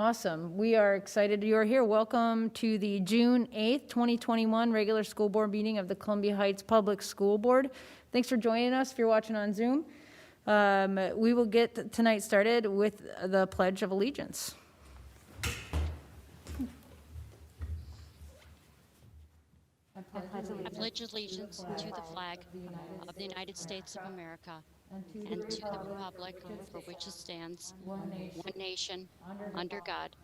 Awesome. We are excited you are here. Welcome to the June 8th, 2021 regular school board meeting of the Columbia Heights Public School Board. Thanks for joining us if you're watching on Zoom. We will get tonight started with the Pledge of Allegiance. I pledge allegiance to the flag of the United States of America and to the republic for which it stands, one nation, under God,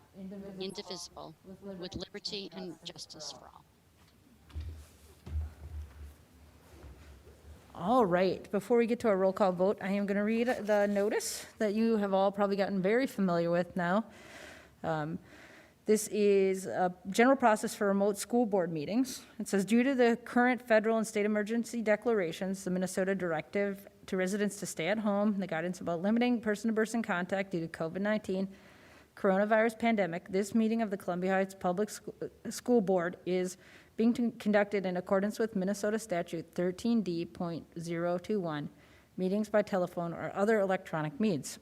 indivisible, with liberty and justice for all. All right, before we get to our roll call vote, I am going to read the notice that you have all probably gotten very familiar with now. This is a general process for remote school board meetings. It says, due to the current federal and state emergency declarations, the Minnesota directive to residents to stay at home, the guidance about limiting person-to-person contact due to COVID-19 coronavirus pandemic, this meeting of the Columbia Heights Public School Board is being conducted in accordance with Minnesota Statute 13D.021, meetings by telephone or other electronic means.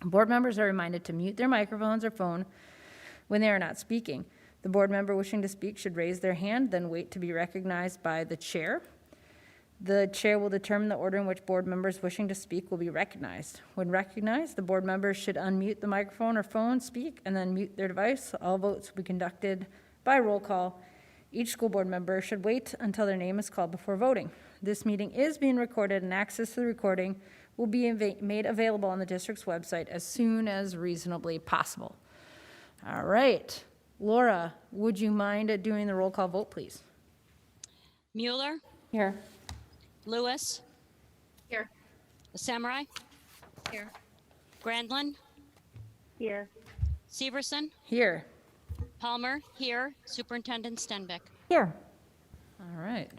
Board members are reminded to mute their microphones or phone when they are not speaking. The board member wishing to speak should raise their hand, then wait to be recognized by the chair. The chair will determine the order in which board members wishing to speak will be recognized. When recognized, the board members should unmute the microphone or phone, speak, and then mute their device. All votes will be conducted by roll call. Each school board member should wait until their name is called before voting. This meeting is being recorded, and access to the recording will be made available on the district's website as soon as reasonably possible. All right. Laura, would you mind doing the roll call vote, please? Mueller? Here. Lewis? Here. Samurai? Here. Grandlin? Here. Severson? Here. Palmer? Here. Superintendent Stenbeck? Here. All right.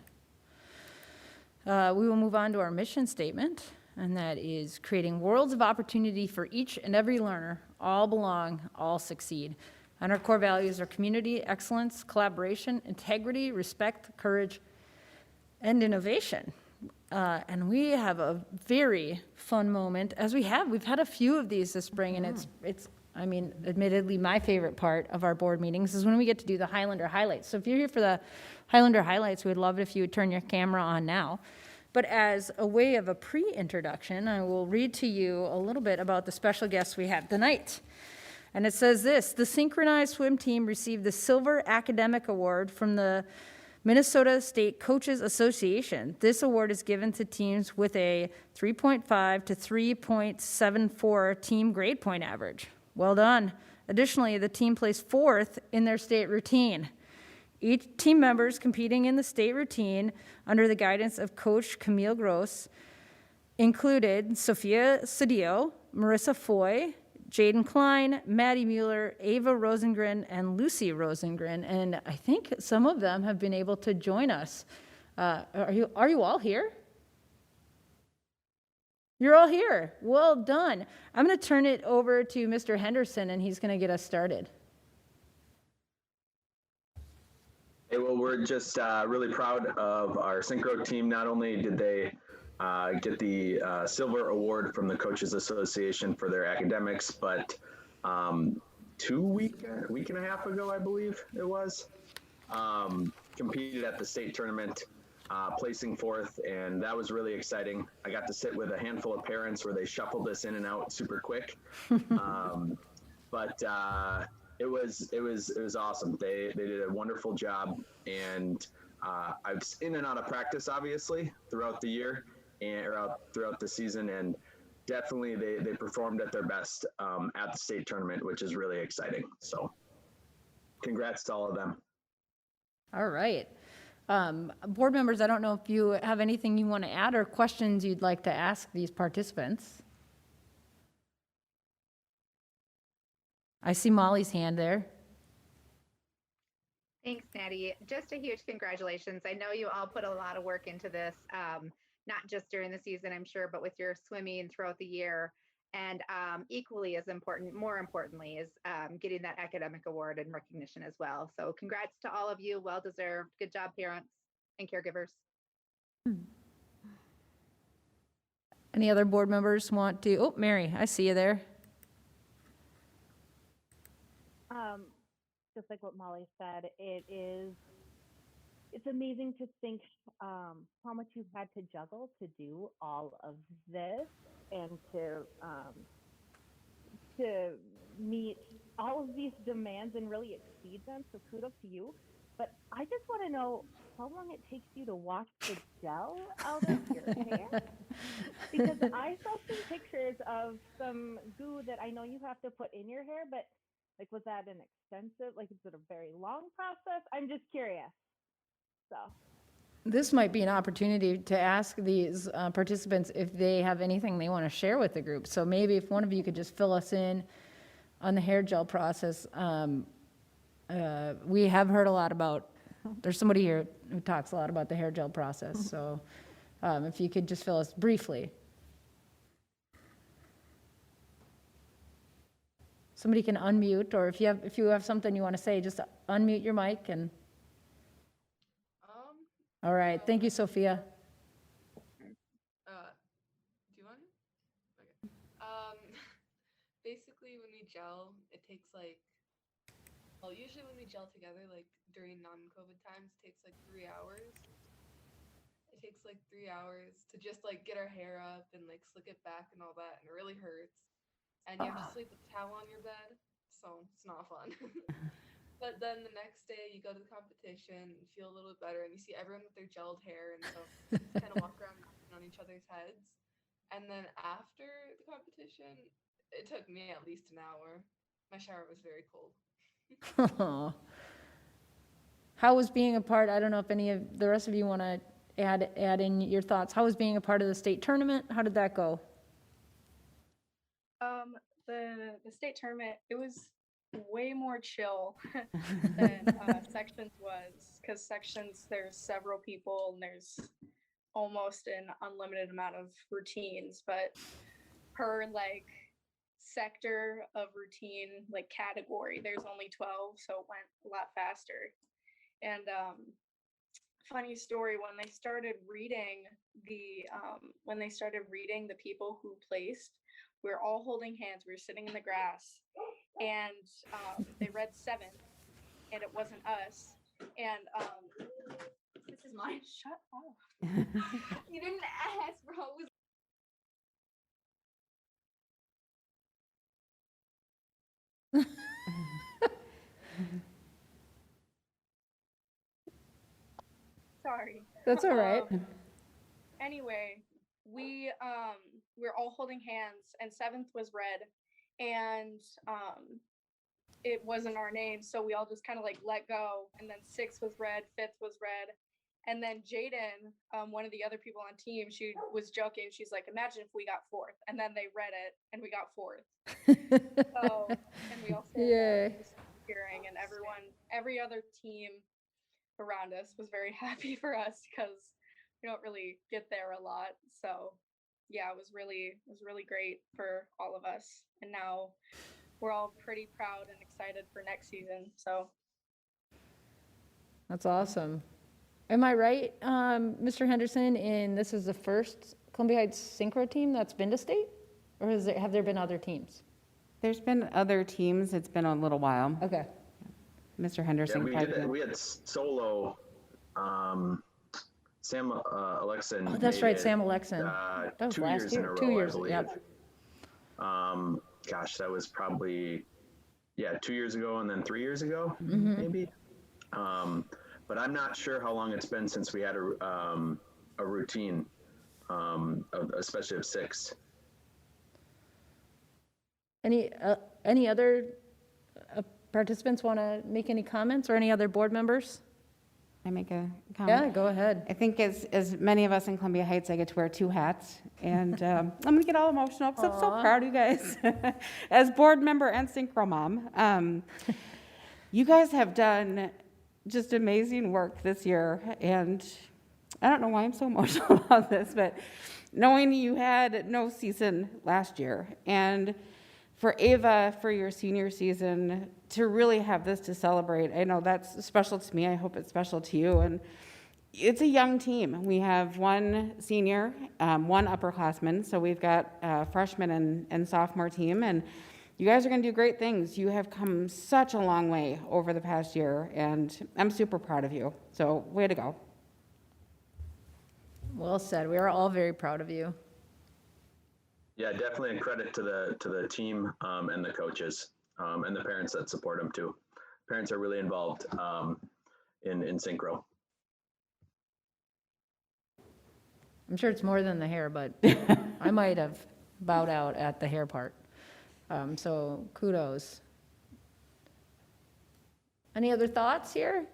We will move on to our mission statement, and that is creating worlds of opportunity for each and every learner. All belong, all succeed. And our core values are community, excellence, collaboration, integrity, respect, courage, and innovation. And we have a very fun moment, as we've had a few of these this spring, and it's I mean, admittedly, my favorite part of our board meetings is when we get to do the Highlander highlights. So if you're here for the Highlander highlights, we would love it if you would turn your camera on now. But as a way of a pre-introduction, I will read to you a little bit about the special guests we have tonight. And it says this: the synchronized swim team received the Silver Academic Award from the Minnesota State Coaches Association. This award is given to teams with a 3.5 to 3.74 team grade point average. Well done. Additionally, the team placed fourth in their state routine. Each team members competing in the state routine under the guidance of Coach Camille Gross included Sophia Cedillo, Marissa Foy, Jaden Klein, Maddie Mueller, Ava Rosengren, and Lucy Rosengren. And I think some of them have been able to join us. Are you all here? You're all here. Well done. I'm going to turn it over to Mr. Henderson, and he's going to get us started. Hey, well, we're just really proud of our synchro team. Not only did they get the Silver Award from the Coaches Association for their academics, but a week and a half ago, I believe it was, competed at the state tournament, placing fourth, and that was really exciting. I got to sit with a handful of parents where they shuffled us in and out super quick, but it was awesome. They did a wonderful job, and I was in and out of practice, obviously, throughout the year and throughout the season, and definitely they performed at their best at the state tournament, which is really exciting. So congrats to all of them. All right. Board members, I don't know if you have anything you want to add or questions you'd like to ask these participants. I see Molly's hand there. Thanks, Maddie. Just a huge congratulations. I know you all put a lot of work into this, not just during the season, I'm sure, but with your swimming throughout the year. And equally as important, more importantly, is getting that academic award and recognition as well. So congrats to all of you. Well deserved. Good job, parents and caregivers. Any other board members want to? Oh, Mary, I see you there. just like what Molly said, it's amazing to think how much you've had to juggle to do all of this and to meet all of these demands and really exceed them. So kudos to you. But I just want to know how long it takes you to wash the gel out of your hair. Because I saw some pictures of some goo that I know you have to put in your hair, but like, was that an extensive, like, is it a very long process? I'm just curious. So, This might be an opportunity to ask these participants if they have anything they want to share with the group. So maybe if one of you could just fill us in on the hair gel process. We have heard a lot about, there's somebody here who talks a lot about the hair gel process. So if you could just fill us briefly. Somebody can unmute, or if you have something you want to say, just unmute your mic and. All right, thank you, Sophia. Do you want it? Okay. Basically, when we gel, it takes usually when we gel together, like during non-COVID times, it takes like 3 hours. It takes like 3 hours to just like get our hair up and like slick it back and all that, and it really hurts. And you have to sleep with a towel on your bed, so it's not fun. But then the next day you go to the competition, you feel a little bit better, and you see everyone with their gelled hair, and so you just kind of walk around on each other's heads. And then after the competition, it took me at least an hour. My shower was very cold. How was being a part, I don't know if any of the rest of you want to add in your thoughts. How was being a part of the state tournament? How did that go? The state tournament, it was way more chill than sections was, because sections, there's several people and there's almost an unlimited amount of routines, but per like sector of routine, like category, there's only 12, so it went a lot faster. And funny story, when they started reading the people who placed, we were all holding hands, we were sitting in the grass, and they read 7th, and it wasn't us. And this is mine. Shut up. You didn't ask, bro. It was sorry. That's all right. Anyway, we're all holding hands, and 7th was read, and it wasn't our name, so we all just kind of like let go. And then 6th was read, 5th was read, and then Jaden, one of the other people on team, she was joking. She's like, "Imagine if we got 4th," and then they read it, and we got 4th. So, and we all started cheering, and every other team around us was very happy for us because we don't really get there a lot. So yeah, it was really great for all of us. And now we're all pretty proud and excited for next season. So That's awesome. Am I right, Mr. Henderson, in this is the first Columbia Heights synchro team that's been to state? Or have there been other teams? There's been other teams. It's been a little while. Okay. Mr. Henderson. Yeah, we had solo, Sam Alexan. Oh, that's right, Sam Alexan. That was 2 last years year. in a row, 2 years, I believe. yep. Gosh, that was probably, 2 years ago and then 3 years ago, maybe. But I'm not sure how long it's been since we had a routine, especially of 6. Any other participants want to make any comments, or any other board members? I make a comment? Yeah, go ahead. I think as many of us in Columbia Heights, I get to wear 2 hats, and I'm going to get all emotional because I'm so proud of you guys. As board member and synchro mom, you guys have done just amazing work this year, and I don't know why I'm so emotional about this, but knowing you had no season last year, and for Ava, for your senior season, to really have this to celebrate, I know that's special to me. I hope it's special to you. And it's a young team. We have 1 senior, 1 upperclassman, so we've got a freshman and sophomore team, and you guys are going to do great things. You have come such a long way over the past year, and I'm super proud of you. So, way to go. Well said. We are all very proud of you. Yeah, definitely a credit to the team and the coaches and the parents that support them too. Parents are really involved in synchro. I'm sure it's more than the hair, but I might have bowed out at the hair part. So kudos. Any other thoughts here?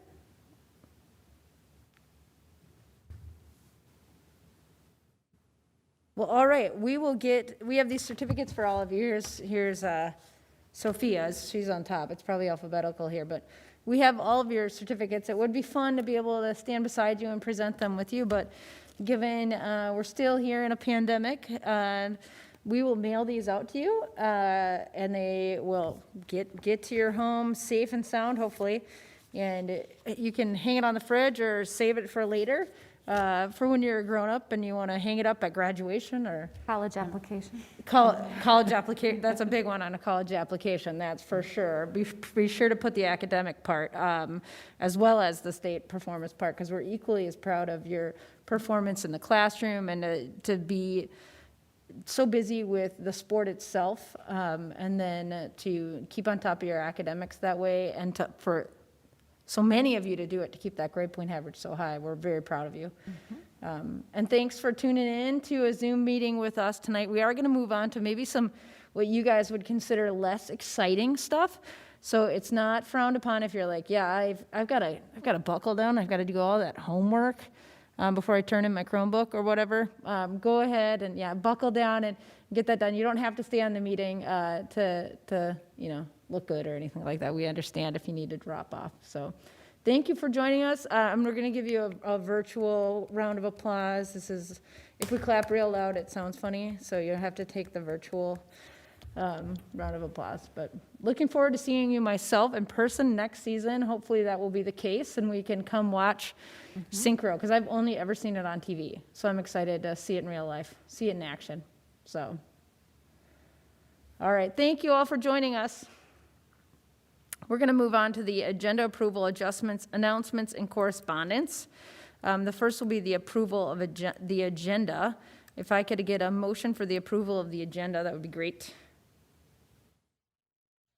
Well, all right, we have these certificates for all of you. Here's Sophia's, she's on top. It's probably alphabetical here, but we have all of your certificates. It would be fun to be able to stand beside you and present them with you, but given we're still here in a pandemic, we will mail these out to you, and they will get to your home safe and sound, hopefully. And you can hang it on the fridge or save it for later, for when you're a grown-up and you want to hang it up at graduation or College application. college application. That's a big one on a college application, that's for sure. Be sure to put the academic part, as well as the state performance part, because we're equally as proud of your performance in the classroom and to be so busy with the sport itself, and then to keep on top of your academics that way, and for so many of you to do it to keep that grade point average so high. We're very proud of you. And thanks for tuning in to a Zoom meeting with us tonight. We are going to move on to maybe some what you guys would consider less exciting stuff. So it's not frowned upon if you're like, yeah, I've got to buckle down. I've got to do all that homework before I turn in my Chromebook or whatever. Go ahead and buckle down and get that done. You don't have to stay on the meeting to look good or anything like that. We understand if you need to drop off. So thank you for joining us. We're going to give you a virtual round of applause. This is, if we clap real loud, it sounds funny. So you have to take the virtual round of applause. But looking forward to seeing you myself in person next season. Hopefully that will be the case and we can come watch synchro, because I've only ever seen it on TV. So I'm excited to see it in real life, see it in action. So, all right. Thank you all for joining us. We're going to move on to the agenda approval, adjustments, announcements, and correspondence. The first will be the approval of the agenda. If I could get a motion for the approval of the agenda, that would be great.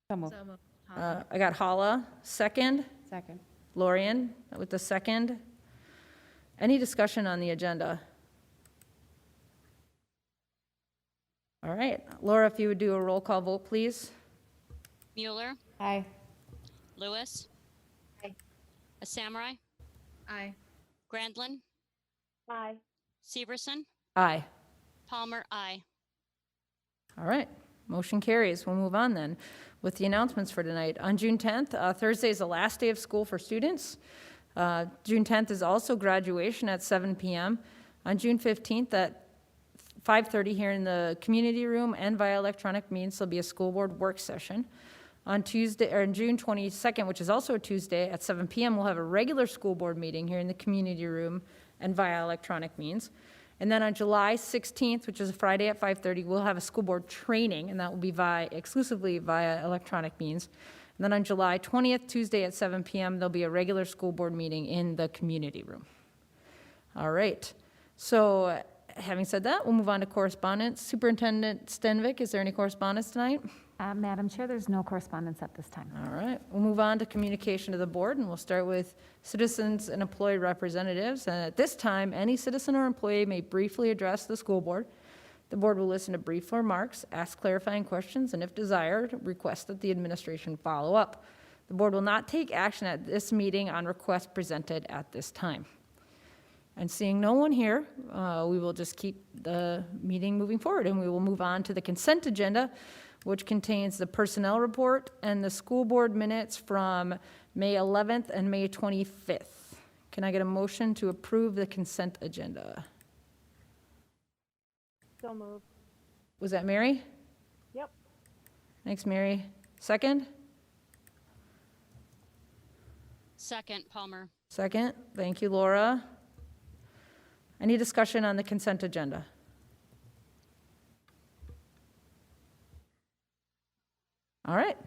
I got Hala, second. Second. Lorian with the second. Any discussion on the agenda? All right. Laura, if you would do a roll call vote, please. Mueller, Aye. Lewis. Aye. A Samurai, Aye. Grandlin, Aye. Severson, Aye. Palmer, aye. All right. Motion carries. We'll move on then with the announcements for tonight. On June 10th, Thursday is the last day of school for students. June 10th is also graduation at 7 p.m. On June 15th at 5:30 here in the community room and via electronic means, there'll be a school board work session. On Tuesday, or on June 22nd, which is also a Tuesday at 7 p.m., we'll have a regular school board meeting here in the community room and via electronic means. And then on July 16th, which is a Friday at 5:30, we'll have a school board training, and that will be exclusively via electronic means. And then on July 20th, Tuesday at 7 p.m., there'll be a regular school board meeting in the community room. All right. So having said that, we'll move on to correspondence. Superintendent Stenvik, is there any correspondence tonight? Madam Chair, there's no correspondence at this time. All right. We'll move on to communication to the board, and we'll start with citizens and employee representatives. And at this time, any citizen or employee may briefly address the school board. The board will listen to brief remarks, ask clarifying questions, and if desired, request that the administration follow up. The board will not take action at this meeting on requests presented at this time. And seeing no one here, we will just keep the meeting moving forward, and we will move on to the consent agenda, which contains the personnel report and the school board minutes from May 11th and May 25th. Can I get a motion to approve the consent agenda? So moved. Was that Mary? Yep. Thanks, Mary. Second? Second, Palmer. Second. Thank you, Laura. Any discussion on the consent agenda? All right.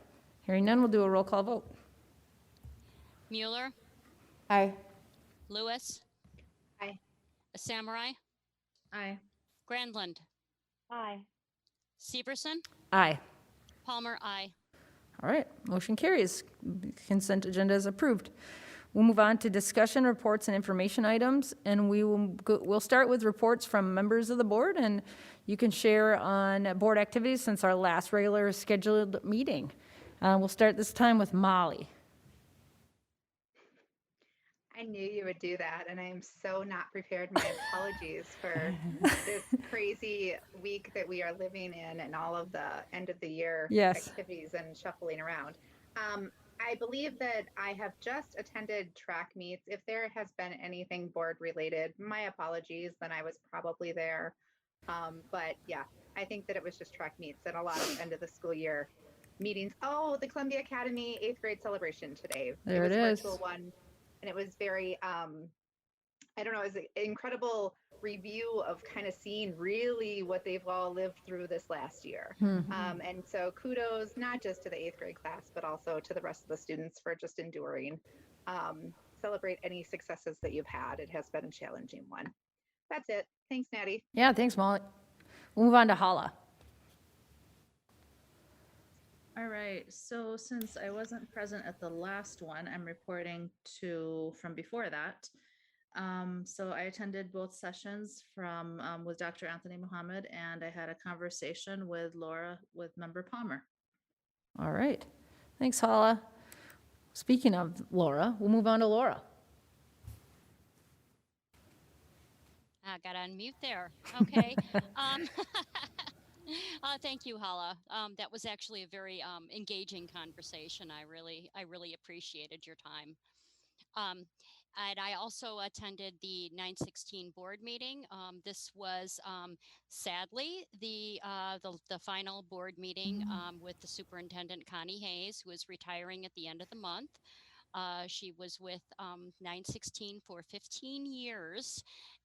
Hearing none, we'll do a roll call vote. Mueller, Aye. Lewis, Aye. Samurai, Aye. Grandland, Aye. Severson, Aye. Palmer, aye. All right, motion carries. Consent agenda is approved. We'll move on to discussion reports and information items, and we'll start with reports from members of the board, and you can share on board activities since our last regular scheduled meeting. We'll start this time with Molly. I knew you would do that, and I am so not prepared. My apologies for this crazy week that we are living in and all of the end of the year Yes. activities and shuffling around. I believe that I have just attended track meets. If there has been anything board related, my apologies, then I was probably there. But yeah, I think that it was just track meets and a lot of end of the school year meetings. Oh, the Columbia Academy 8th grade celebration today. There it was it a is. virtual one. And it was very, I don't know, it was an incredible review of kind of seeing really what they've all lived through this last year. And so kudos, not just to the 8th grade class, but also to the rest of the students for just enduring. Celebrate any successes that you've had. It has been a challenging one. That's it. Thanks, Natty. Yeah, thanks, Molly. We'll move on to Hala. All right, so since I wasn't present at the last one, I'm reporting from before that. So I attended both sessions with Dr. Anthony Muhammad, and I had a conversation with Member Palmer. All right. Thanks, Hala. Speaking of Laura, we'll move on to Laura. I got to unmute there. Okay. Thank you, Hala. That was actually a very engaging conversation. I really appreciated your time. And I also attended the 916 board meeting. This was sadly the final board meeting with the superintendent, Connie Hayes, who is retiring at the end of the month. She was with 916 for 15 years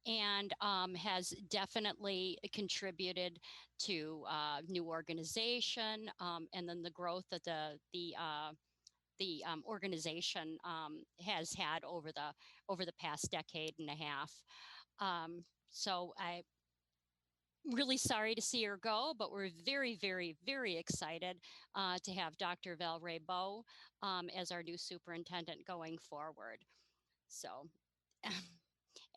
and has definitely contributed to new organization and then the growth that the organization has had over the past decade and a half. So I'm really sorry to see her go, but we're very, very, very excited to have Dr. Val Bow as our new superintendent going forward. So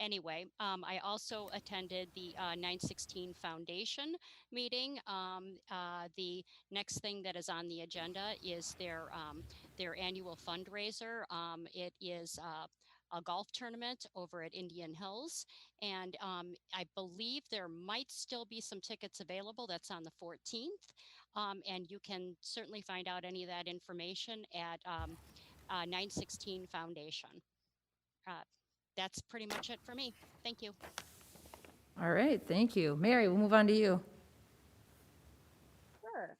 anyway, I also attended the 916 Foundation meeting. The next thing that is on the agenda is their annual fundraiser. It is a golf tournament over at Indian Hills, and I believe there might still be some tickets available. That's on the 14th, and you can certainly find out any of that information at 916 Foundation. That's pretty much it for me. Thank you. All right, thank you. Mary, we'll move on to you. Sure.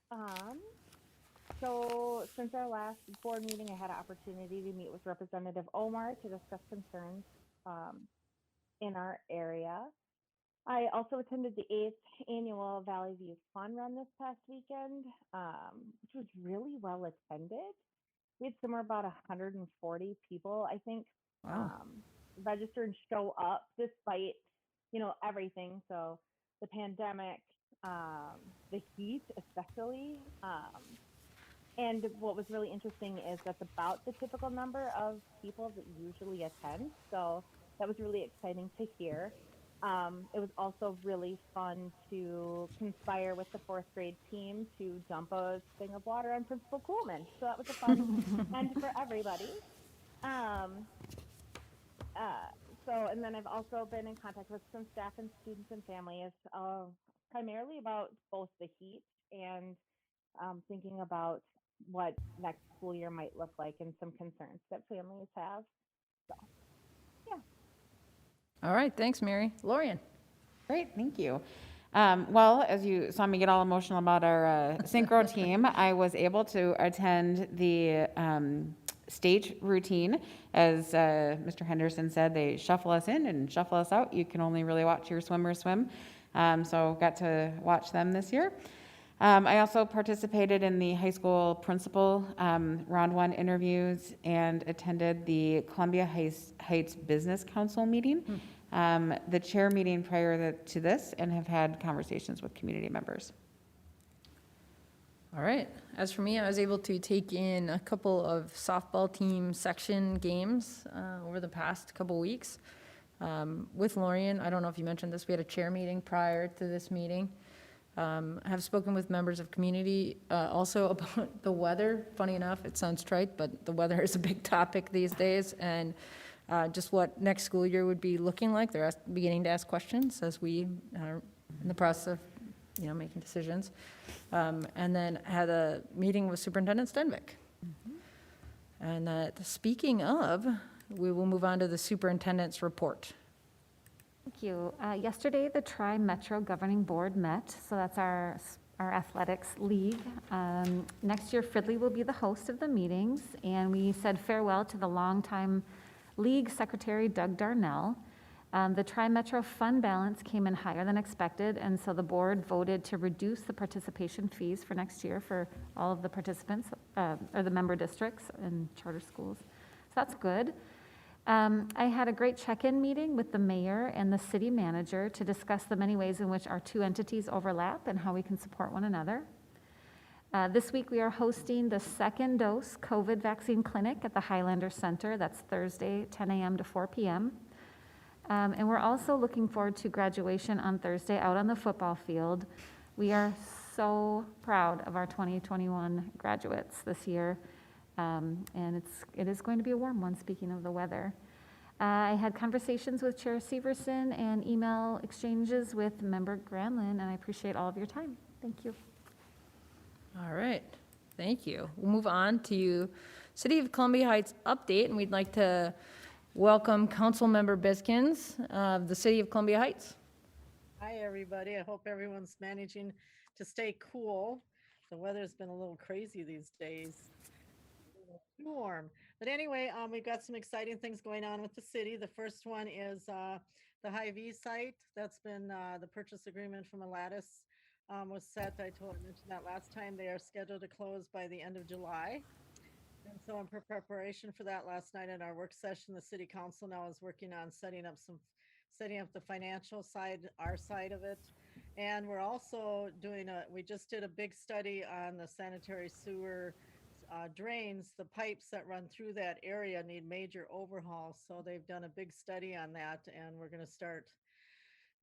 So since our last board meeting, I had an opportunity to meet with Representative Omar to discuss concerns in our area. I also attended the 8th annual Valley View Fun Run this past weekend, which was really well attended. We had somewhere about 140 people, I think, register and show up despite, everything. So the pandemic, the heat especially. And what was really interesting is that's about the typical number of people that usually attend. So that was really exciting to hear. It was also really fun to conspire with the 4th grade team to dump a thing of water on Principal Coolman. So that was a fun end for everybody. And then I've also been in contact with some staff and students and families, primarily about both the heat and thinking about what next school year might look like and some concerns that families have. So, yeah. All right, thanks, Mary. Lorian. Great, thank you. Well, as you saw me get all emotional about our synchro team, I was able to attend the stage routine. As Mr. Henderson said, they shuffle us in and shuffle us out. You can only really watch your swimmers swim. So got to watch them this year. I also participated in the high school principal round one interviews and attended the Columbia Heights Business Council meeting, the chair meeting prior to this, and have had conversations with community members. All right. As for me, I was able to take in a couple of softball team section games over the past couple weeks. With Lorian, I don't know if you mentioned this, we had a chair meeting prior to this meeting. I have spoken with members of community also about the weather. Funny enough, it sounds trite, but the weather is a big topic these days, and just what next school year would be looking like. They're beginning to ask questions as we are in the process of making decisions. And then had a meeting with Superintendent Stenvick. And speaking of, we will move on to the superintendent's report. Thank you. Yesterday, the Tri-Metro Governing Board met, so that's our athletics league. Next year, Fridley will be the host of the meetings, and we said farewell to the longtime league secretary, Doug Darnell. The Tri-Metro fund balance came in higher than expected, and so the board voted to reduce the participation fees for next year for all of the participants, or the member districts and charter schools. So that's good. I had a great check-in meeting with the mayor and the city manager to discuss the many ways in which our two entities overlap and how we can support one another. This week we are hosting the second dose COVID vaccine clinic at the Highlander Center. That's Thursday, 10 a.m. to 4 p.m. And we're also looking forward to graduation on Thursday out on the football field. We are so proud of our 2021 graduates this year. And it is going to be a warm one, speaking of the weather. I had conversations with Chair Severson and email exchanges with Member Granlin, and I appreciate all of your time. Thank you. All right, thank you. We'll move on to City of Columbia Heights update, and we'd like to welcome Councilmember Biskins of the City of Columbia Heights. Hi, everybody. I hope everyone's managing to stay cool. The weather's been a little crazy these days. Too warm. But anyway, we've got some exciting things going on with the city. The first one is the Hy-Vee site. That's been the purchase agreement from Alatis was set. I mentioned that last time. They are scheduled to close by the end of July. And so in preparation for that, last night in our work session, the city council now is working on setting up the financial side, our side of it. And we're also we just did a big study on the sanitary sewer drains. The pipes that run through that area need major overhaul. So they've done a big study on that, and we're going to start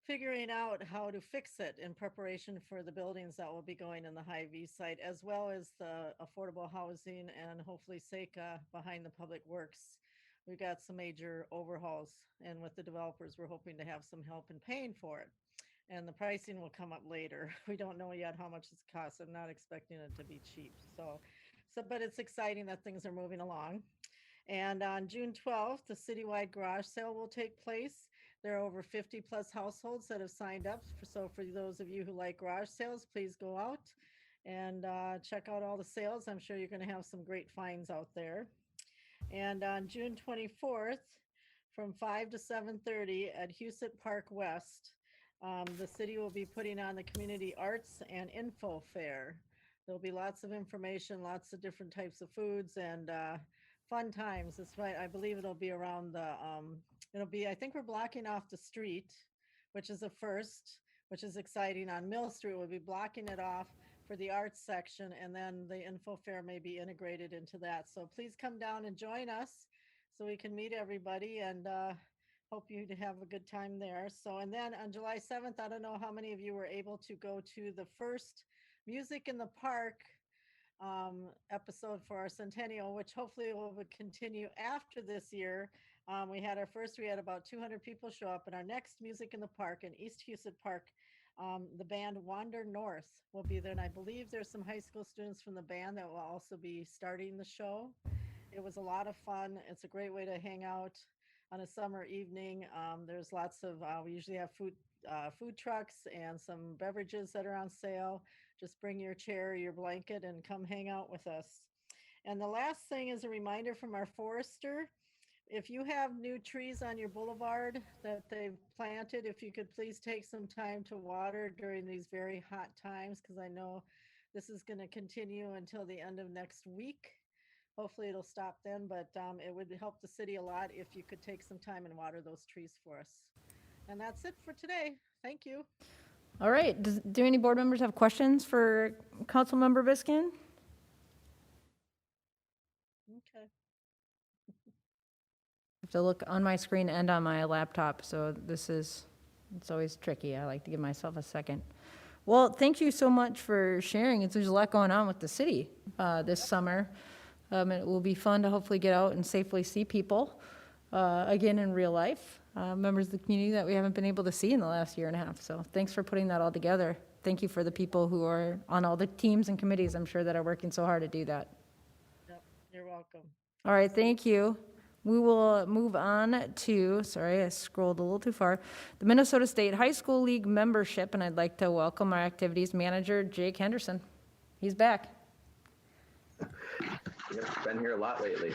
figuring out how to fix it in preparation for the buildings that will be going in the Hy-Vee site, as well as the affordable housing and hopefully SECA behind the public works. We've got some major overhauls, and with the developers, we're hoping to have some help in paying for it. And the pricing will come up later. We don't know yet how much it's cost. I'm not expecting it to be cheap. But it's exciting that things are moving along. And on June 12th, the citywide garage sale will take place. There are over 50 plus households that have signed up. So for those of you who like garage sales, please go out and check out all the sales. I'm sure you're going to have some great finds out there. And on June 24th, from 5 to 7:30 at Huset Park West, the city will be putting on the Community Arts and Info Fair. There'll be lots of information, lots of different types of foods, and fun times. That's right. I believe it'll be around I think we're blocking off the street, which is a first, which is exciting. On Mill Street, we'll be blocking it off for the arts section, and then the info fair may be integrated into that. So please come down and join us so we can meet everybody, and hope you to have a good time there. So, and then on July 7th, I don't know how many of you were able to go to the first Music in the Park episode for our centennial, which hopefully will continue after this year. We had about 200 people show up, and our next Music in the Park in East Huset Park, the band Wander North will be there. And I believe there's some high school students from the band that will also be starting the show. It was a lot of fun. It's a great way to hang out on a summer evening. There's lots of, we usually have food trucks and some beverages that are on sale. Just bring your chair, your blanket, and come hang out with us. And the last thing is a reminder from our forester. If you have new trees on your boulevard that they've planted, if you could please take some time to water during these very hot times, because I know This is going to continue until the end of next week. Hopefully it'll stop then, but it would help the city a lot if you could take some time and water those trees for us. And that's it for today. Thank you. All right, do any board members have questions for Councilmember Biskin? Okay. I have to look on my screen and on my laptop, so it's always tricky. I like to give myself a second. Well, thank you so much for sharing. There's a lot going on with the city this summer. It will be fun to hopefully get out and safely see people again in real life, members of the community that we haven't been able to see in the last year and a half. So thanks for putting that all together. Thank you for the people who are on all the teams and committees, I'm sure, that are working so hard to do that. Yep, you're welcome. All right, thank you. We will move on to, sorry, I scrolled a little too far, the Minnesota State High School League membership, and I'd like to welcome our activities manager, Jake Henderson. He's back. Yep, been here a lot lately.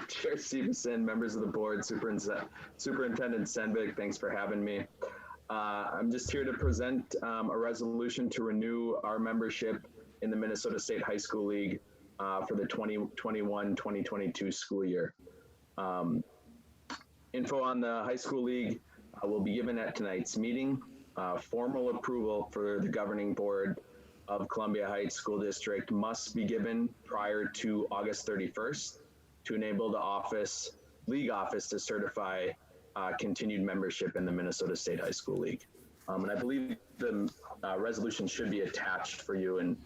Chair Stevenson, members of the board, Superintendent Senvik, thanks for having me. I'm just here to present a resolution to renew our membership in the Minnesota State High School League for the 2021-2022 school year. Info on the high school league will be given at tonight's meeting. Formal approval for the governing board of Columbia Heights School District must be given prior to August 31st to enable the league office to certify continued membership in the Minnesota State High School League. And I believe the resolution should be attached for you. And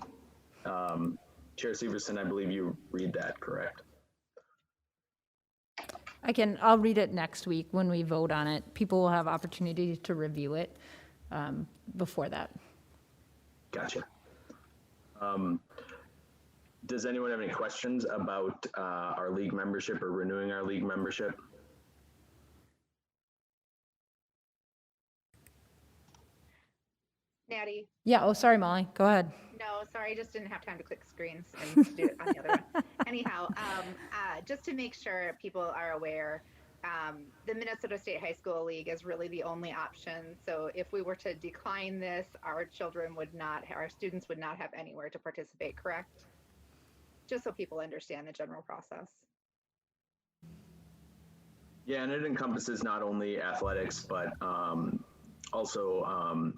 Chair Severson, I believe you read that, correct? I'll read it next week when we vote on it. People will have opportunity to review it before that. Gotcha. Does anyone have any questions about our league membership or renewing our league membership? Natty? Yeah, oh, sorry, Molly, go ahead. No, sorry, I just didn't have time to click screens and do it on the other one. Anyhow, just to make sure people are aware, the Minnesota State High School League is really the only option. So if we were to decline this, our students would not have anywhere to participate, correct? Just so people understand the general process. Yeah, and it encompasses not only athletics, but also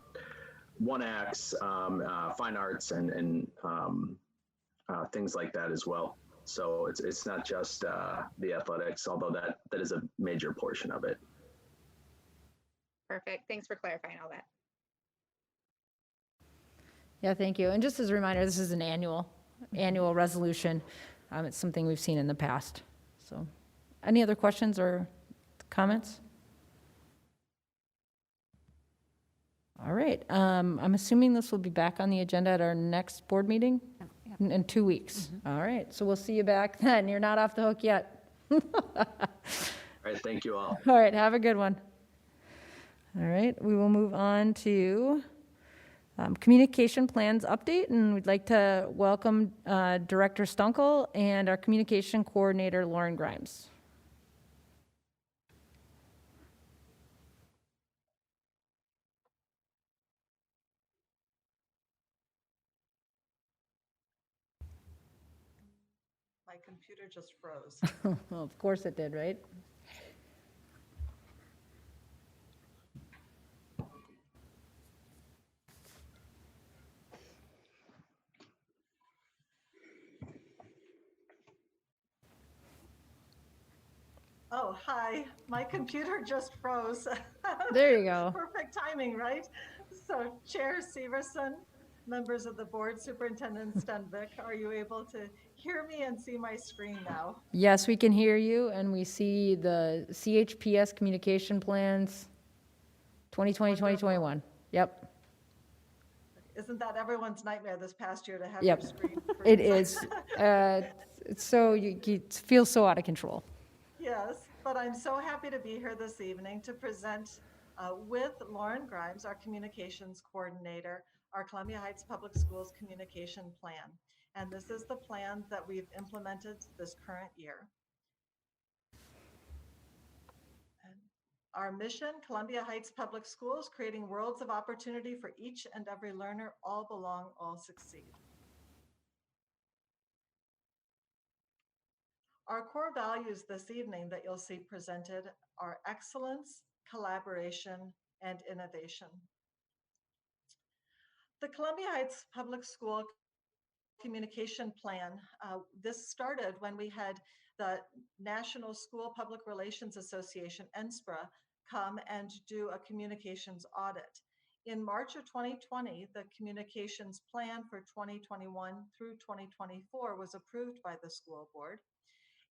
one acts, fine arts, and things like that as well. So it's not just the athletics, although that is a major portion of it. Perfect. Thanks for clarifying all that. Yeah, thank you. And just as a reminder, this is an annual resolution. It's something we've seen in the past. So any other questions or comments? All right. I'm assuming this will be back on the agenda at our next board meeting in 2 weeks. All right. So we'll see you back then. You're not off the hook yet. All right. Thank you all. All right. Have a good one. All right. We will move on to communication plans update, and we'd like to welcome Director Stunkel and our communication coordinator, Lauren Grimes. My computer just froze. Well, of course it did, right? Oh, hi. My computer just froze. There you go. Perfect timing, right? So Chair Severson, members of the board, Superintendent Stenvik, are you able to hear me and see my screen now? Yes, we can hear you, and we see the CHPS communication plans 2020, 2021. Yep. Isn't that everyone's nightmare this past year to have Yep. your screen freeze? It is. It's so, it feels so out of control. Yes, but I'm so happy to be here this evening to present with Lauren Grimes, our communications coordinator, our Columbia Heights Public Schools communication plan. And this is the plan that we've implemented this current year. And Our mission, Columbia Heights Public Schools, creating worlds of opportunity for each and every learner. All belong, all succeed. Our core values this evening that you'll see presented are excellence, collaboration, and innovation. The Columbia Heights Public School Communication Plan, this started when we had the National School Public Relations Association, NSPRA, come and do a communications audit. In March of 2020, the communications plan for 2021 through 2024 was approved by the school board.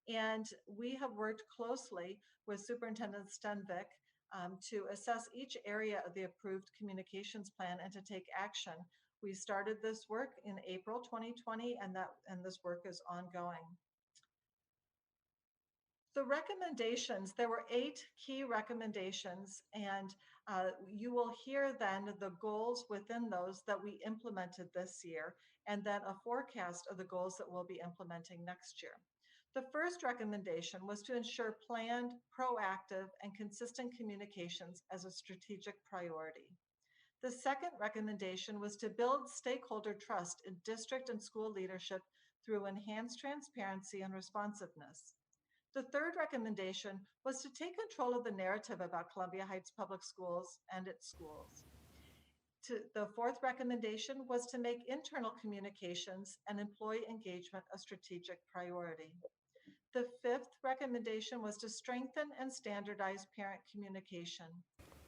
And we have worked closely with Superintendent Stenvik to assess each area of the approved communications plan and to take action. We started this work in April 2020, and this work is ongoing. The recommendations, there were 8 key recommendations, and you will hear then the goals within those that we implemented this year, and then a forecast of the goals that we'll be implementing next year. The first recommendation was to ensure planned, proactive, and consistent communications as a strategic priority. The second recommendation was to build stakeholder trust in district and school leadership through enhanced transparency and responsiveness. The third recommendation was to take control of the narrative about Columbia Heights Public Schools and its schools. The fourth recommendation was to make internal communications and employee engagement a strategic priority. The fifth recommendation was to strengthen and standardize parent communication.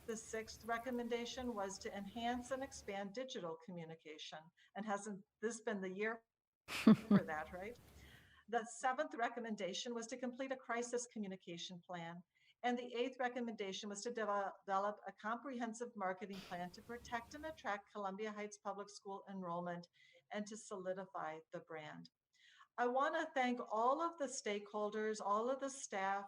The sixth recommendation was to enhance and expand digital communication. And hasn't this been the year for that, right? The seventh recommendation was to complete a crisis communication plan. And the eighth recommendation was to develop a comprehensive marketing plan to protect and attract Columbia Heights Public School enrollment and to solidify the brand. I want to thank all of the stakeholders, all of the staff,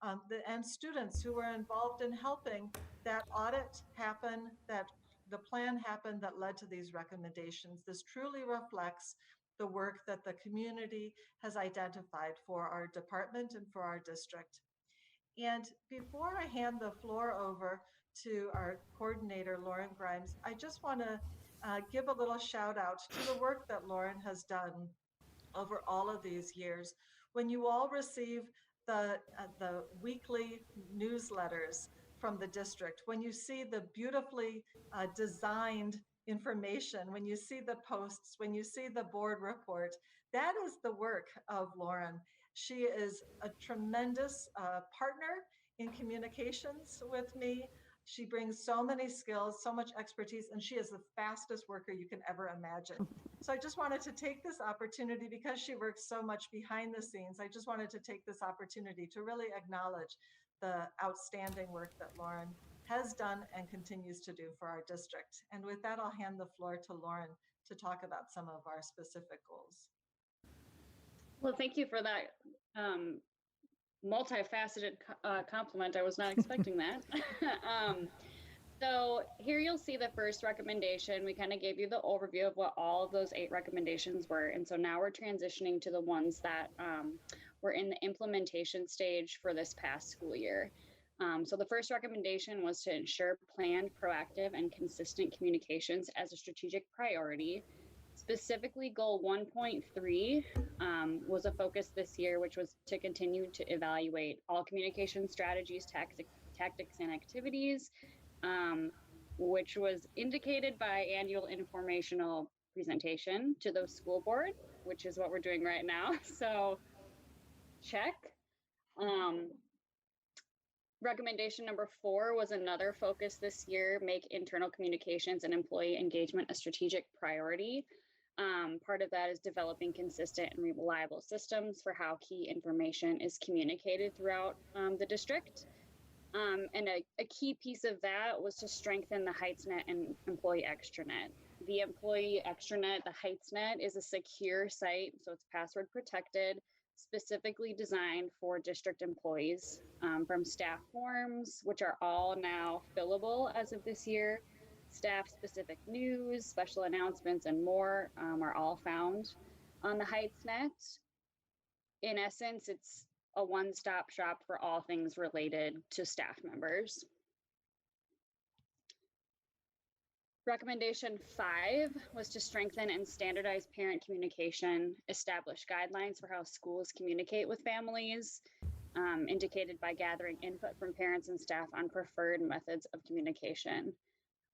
and students who were involved in helping that audit happen, that the plan happen that led to these recommendations. This truly reflects the work that the community has identified for our department and for our district. And before I hand the floor over to our coordinator, Lauren Grimes, I just want to give a little shout out to the work that Lauren has done over all of these years. When you all receive the weekly newsletters from the district, when you see the beautifully designed information, when you see the posts, when you see the board report, that is the work of Lauren. She is a tremendous partner in communications with me. She brings so many skills, so much expertise, and she is the fastest worker you can ever imagine. So I just wanted to take this opportunity, because she works so much behind the scenes, I just wanted to take this opportunity to really acknowledge the outstanding work that Lauren has done and continues to do for our district. And with that, I'll hand the floor to Lauren to talk about some of our specific goals. Well, thank you for that multifaceted compliment. I was not expecting that. So here you'll see the first recommendation. We kind of gave you the overview of what all of those 8 recommendations were. And so now we're transitioning to the ones that were in the implementation stage for this past school year. So the first recommendation was to ensure planned, proactive, and consistent communications as a strategic priority. Specifically, goal 1.3 was a focus this year, which was to continue to evaluate all communication strategies, tactics, and activities, which was indicated by annual informational presentation to the school board, which is what we're doing right now. So check. Recommendation number 4 was another focus this year: make internal communications and employee engagement a strategic priority. Part of that is developing consistent and reliable systems for how key information is communicated throughout the district. And a key piece of that was to strengthen the HeightsNet and employee extranet. The employee extranet, the HeightsNet, is a secure site, so it's password protected, specifically designed for district employees, from staff forms, which are all now fillable as of this year. Staff-specific news, special announcements, and more are all found on the HeightsNet. In essence, it's a one-stop shop for all things related to staff members. Recommendation 5 was to strengthen and standardize parent communication, establish guidelines for how schools communicate with families, indicated by gathering input from parents and staff on preferred methods of communication.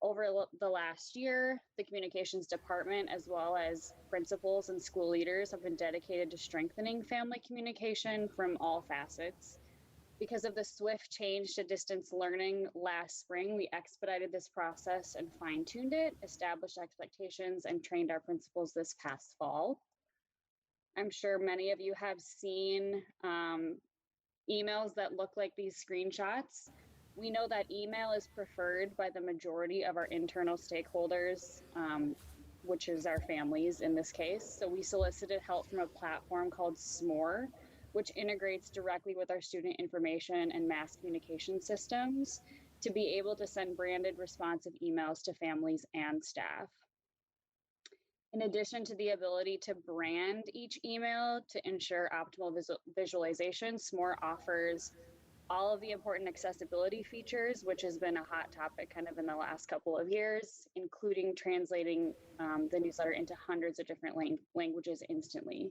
Over the last year, the communications department, as well as principals and school leaders, have been dedicated to strengthening family communication from all facets. Because of the swift change to distance learning last spring, we expedited this process and fine-tuned it, established expectations, and trained our principals this past fall. I'm sure many of you have seen emails that look like these screenshots. We know that email is preferred by the majority of our internal stakeholders, which is our families in this case. So we solicited help from a platform called S'more, which integrates directly with our student information and mass communication systems to be able to send branded responsive emails to families and staff. In addition to the ability to brand each email to ensure optimal visualization, S'more offers all of the important accessibility features, which has been a hot topic kind of in the last couple of years, including translating the newsletter into hundreds of different languages instantly.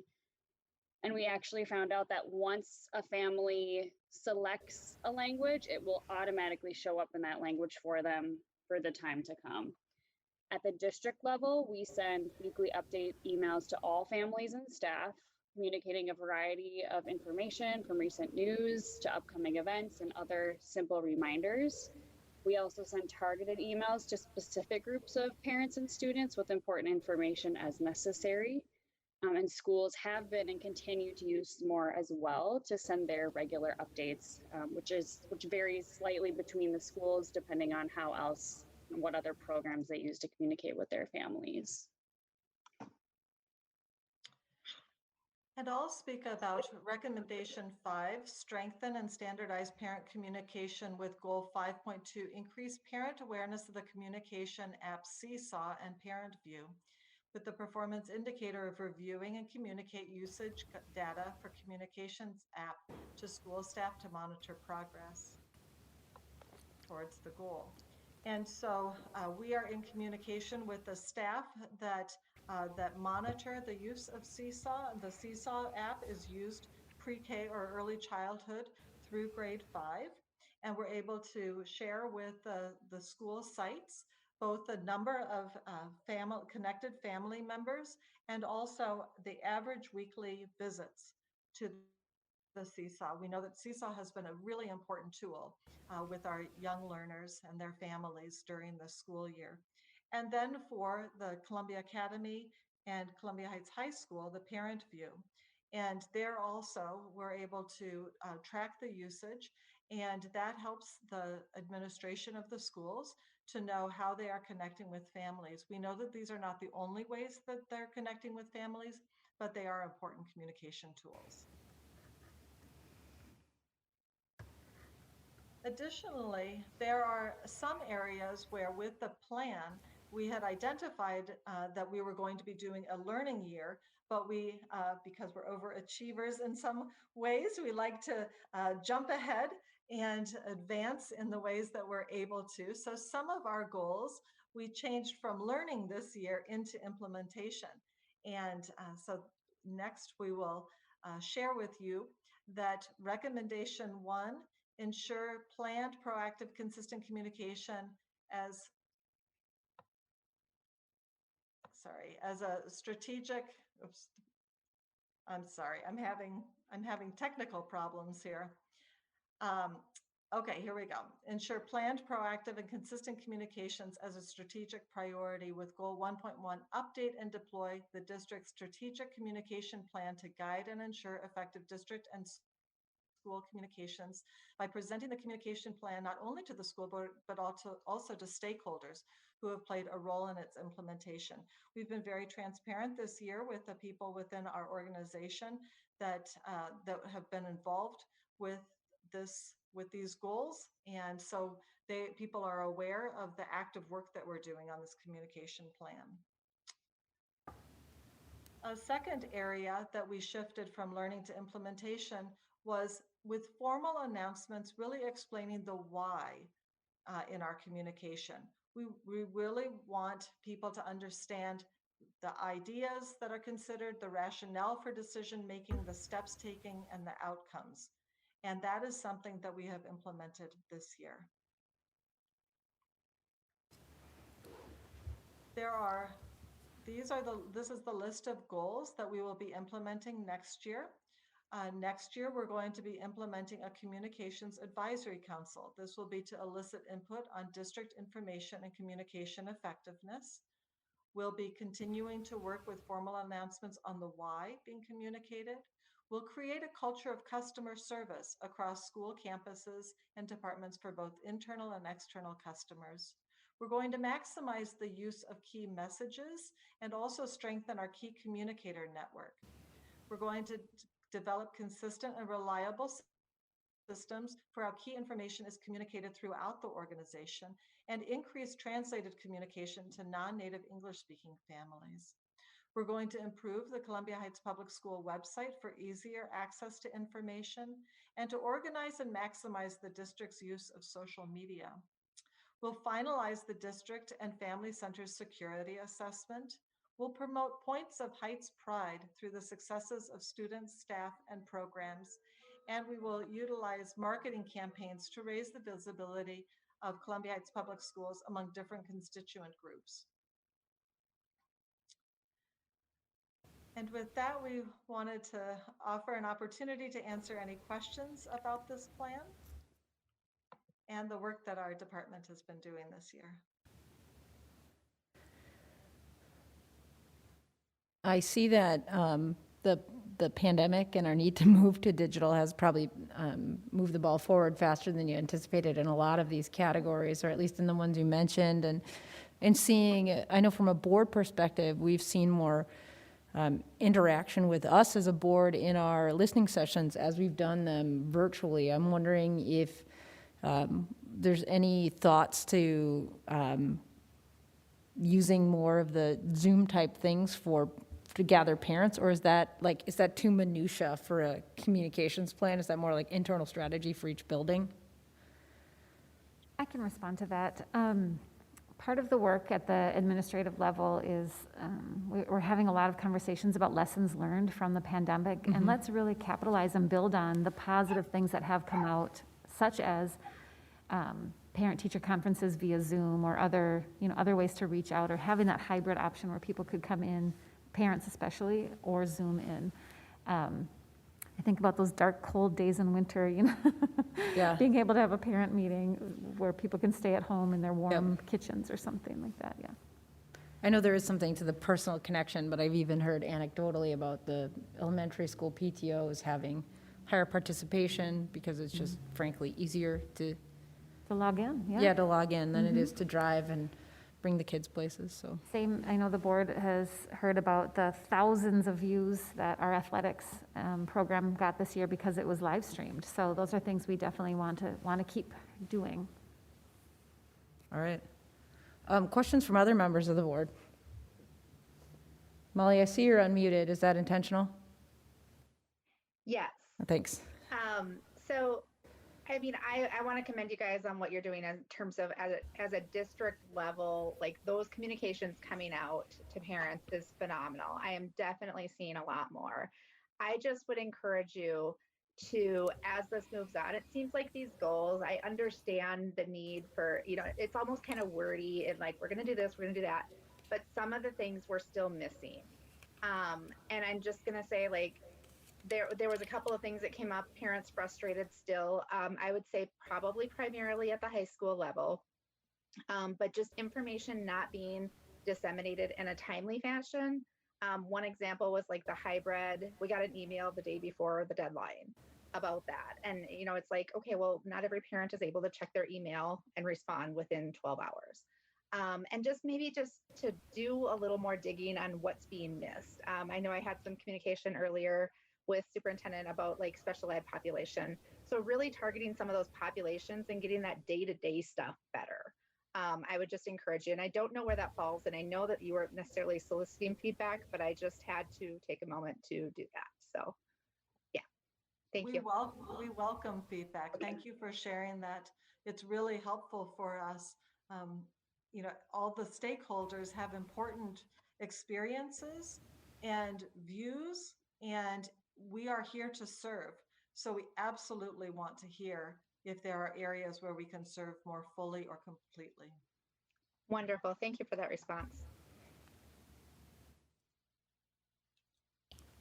And we actually found out that once a family selects a language, it will automatically show up in that language for them for the time to come. At the district level, we send weekly update emails to all families and staff, communicating a variety of information from recent news to upcoming events and other simple reminders. We also send targeted emails to specific groups of parents and students with important information as necessary. And schools have been and continue to use S'more as well to send their regular updates, which varies slightly between the schools depending on how else and what other programs they use to communicate with their families. And I'll speak about recommendation 5, strengthen and standardize parent communication with goal 5.2, increase parent awareness of the communication app Seesaw and Parent View, with the performance indicator of reviewing and communicate usage data for communications app to school staff to monitor progress towards the goal. And so we are in communication with the staff that monitor the use of Seesaw. The Seesaw app is used pre-K or early childhood through grade 5. And we're able to share with the school sites both the number of connected family members and also the average weekly visits to the Seesaw. We know that Seesaw has been a really important tool with our young learners and their families during the school year. And then for the Columbia Academy and Columbia Heights High School, the Parent View. And there also we're able to track the usage, and that helps the administration of the schools to know how they are connecting with families. We know that these are not the only ways that they're connecting with families, but they are important communication tools. Additionally, there are some areas where with the plan, we had identified that we were going to be doing a learning year, but we, because we're overachievers in some ways, we like to jump ahead and advance in the ways that we're able to. So some of our goals, we changed from learning this year into implementation. And so next we will share with you that recommendation 1, ensure planned, proactive, consistent communication as a strategic, oops, I'm sorry, I'm having technical problems here. Okay, here we go. Ensure planned, proactive, and consistent communications as a strategic priority with goal 1.1, update and deploy the district's strategic communication plan to guide and ensure effective district and school communications by presenting the communication plan not only to the school board, but also to stakeholders who have played a role in its implementation. We've been very transparent this year with the people within our organization that have been involved with these goals. And so people are aware of the active work that we're doing on this communication plan. A second area that we shifted from learning to implementation was with formal announcements really explaining the why in our communication. We really want people to understand the ideas that are considered, the rationale for decision making, the steps taking, and the outcomes. And that is something that we have implemented this year. This is the list of goals that we will be implementing next year. Next year, we're going to be implementing a communications advisory council. This will be to elicit input on district information and communication effectiveness. We'll be continuing to work with formal announcements on the why being communicated. We'll create a culture of customer service across school campuses and departments for both internal and external customers. We're going to maximize the use of key messages and also strengthen our key communicator network. We're going to develop consistent and reliable systems for how key information is communicated throughout the organization and increase translated communication to non-native English-speaking families. We're going to improve the Columbia Heights Public School website for easier access to information and to organize and maximize the district's use of social media. We'll finalize the district and family center's security assessment. We'll promote points of Heights pride through the successes of students, staff, and programs. And we will utilize marketing campaigns to raise the visibility of Columbia Heights Public Schools among different constituent groups. And with that, we wanted to offer an opportunity to answer any questions about this plan and the work that our department has been doing this year. I see that the pandemic and our need to move to digital has probably moved the ball forward faster than you anticipated in a lot of these categories, or at least in the ones you mentioned. And seeing, I know from a board perspective, we've seen more interaction with us as a board in our listening sessions as we've done them virtually. I'm wondering if there's any thoughts to using more of the Zoom type things to gather parents, or is that too minutia for a communications plan? Is that more like internal strategy for each building? I can respond to that. Part of the work at the administrative level is we're having a lot of conversations about lessons learned from the pandemic, and let's really capitalize and build on the positive things that have come out, such as parent-teacher conferences via Zoom or other ways to reach out, or having that hybrid option where people could come in, parents especially, or Zoom in. I think about those dark, cold days in winter, Yeah. being able to have a parent meeting where people can stay at home in their warm kitchens or something like that, yeah. I know there is something to the personal connection, but I've even heard anecdotally about the elementary school PTOs having higher participation because it's just frankly easier to log in, yeah. Yeah, to log in than it is to drive and bring the kids places, so. Same, I know the board has heard about the thousands of views that our athletics program got this year because it was live streamed. So those are things we definitely want to keep doing. All right. Questions from other members of the board? Molly, I see you're unmuted. Is that intentional? Yes. Thanks. So, I mean, I want to commend you guys on what you're doing in terms of as a district level, like those communications coming out to parents is phenomenal. I am definitely seeing a lot more. I just would encourage you to, as this moves on, it seems like these goals, I understand the need for, it's almost kind of wordy and like, we're going to do this, we're going to do that, but some of the things we're still missing. And I'm just going to say, like, there was a couple of things that came up, parents frustrated still. I would say probably primarily at the high school level, but just information not being disseminated in a timely fashion. One example was like the hybrid. We got an email the day before the deadline about that. And, it's like, okay, well, not every parent is able to check their email and respond within 12 hours. And just maybe just to do a little more digging on what's being missed. I know I had some communication earlier with superintendent about like special ed population. So really targeting some of those populations and getting that day-to-day stuff better. I would just encourage you, and I don't know where that falls, and I know that you weren't necessarily soliciting feedback, but I just had to take a moment to do that. So yeah, Thank you. We welcome feedback. Thank you for sharing that. It's really helpful for us. You know, all the stakeholders have important experiences and views, and we are here to serve. So we absolutely want to hear if there are areas where we can serve more fully or completely. Wonderful. Thank you for that response.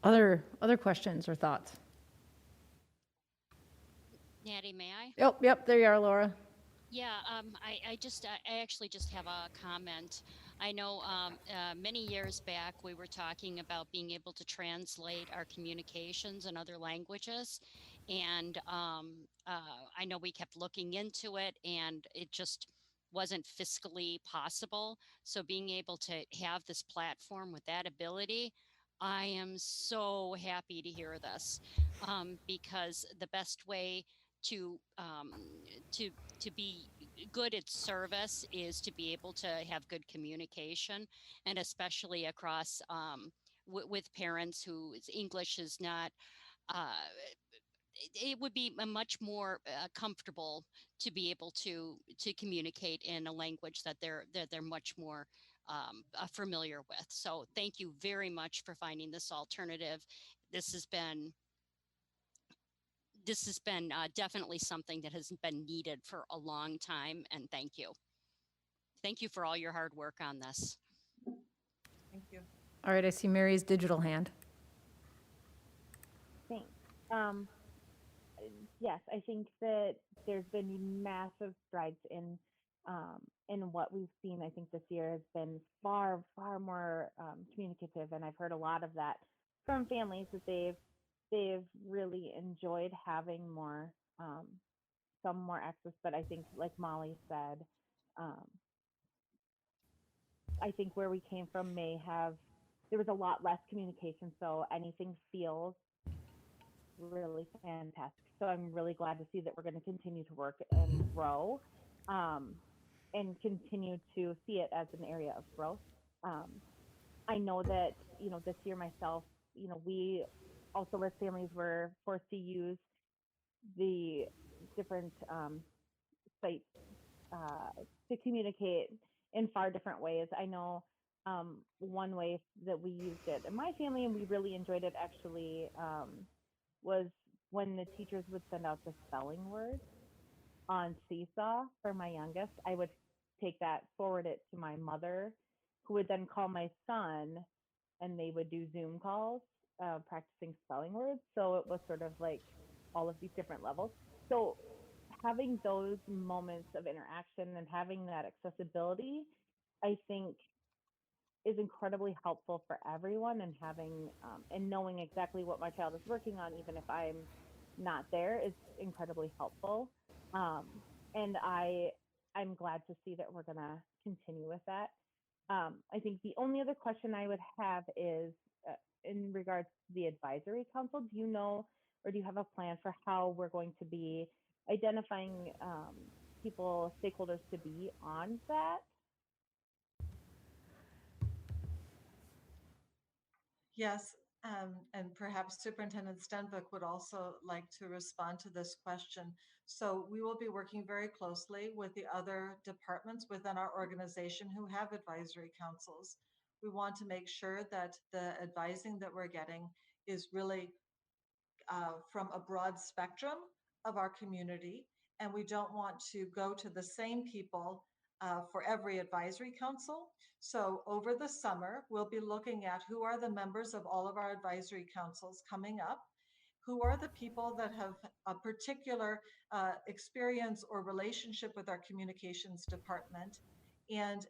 Other questions or thoughts? Natty, may I? Yep, there you are, Laura. Yeah, I actually just have a comment. I know many years back we were talking about being able to translate our communications in other languages, and I know we kept looking into it, and it just wasn't fiscally possible. So being able to have this platform with that ability, I am so happy to hear this, because the best way to to to be good at service is to be able to have good communication, and especially across with parents whose English is not. Uh, it would be a much more comfortable to be able to communicate in a language that they're much more familiar with. So thank you very much for finding this alternative. This has been definitely something that has been needed for a long time, and thank you. Thank you for all your hard work on this. Thank you. All right, I see Mary's digital hand. Thanks. Yes, I think that there's been massive strides in what we've seen. I think this year has been far more communicative, and I've heard a lot of that from families that they've really enjoyed having more some more access. But I think, like Molly said, I think where we came from there was a lot less communication, so anything feels really fantastic. So I'm really glad to see that we're going to continue to work and grow, and continue to see it as an area of growth. I know that, this year myself, we also as families were forced to use the different sites to communicate in far different ways. I know one way that we used it in my family, and we really enjoyed it actually, was when the teachers would send out the spelling words on Seesaw for my youngest. I would take that, forward it to my mother, who would then call my son, and they would do Zoom calls practicing spelling words. So it was sort of like all of these different levels. So having those moments of interaction and having that accessibility, I think, is incredibly helpful for everyone, and having and knowing exactly what my child is working on, even if I'm not there, is incredibly helpful. And I'm glad to see that we're gonna continue with that. I think the only other question I would have is in regards to the advisory council. Do you know, or do you have a plan for how we're going to be identifying stakeholders to be on that? Yes, and perhaps Superintendent Stenbeck would also like to respond to this question. So we will be working very closely with the other departments within our organization who have advisory councils. We want to make sure that the advising that we're getting is really from a broad spectrum of our community, and we don't want to go to the same people for every advisory council. So over the summer, we'll be looking at who are the members of all of our advisory councils coming up, who are the people that have a particular experience or relationship with our communications department, and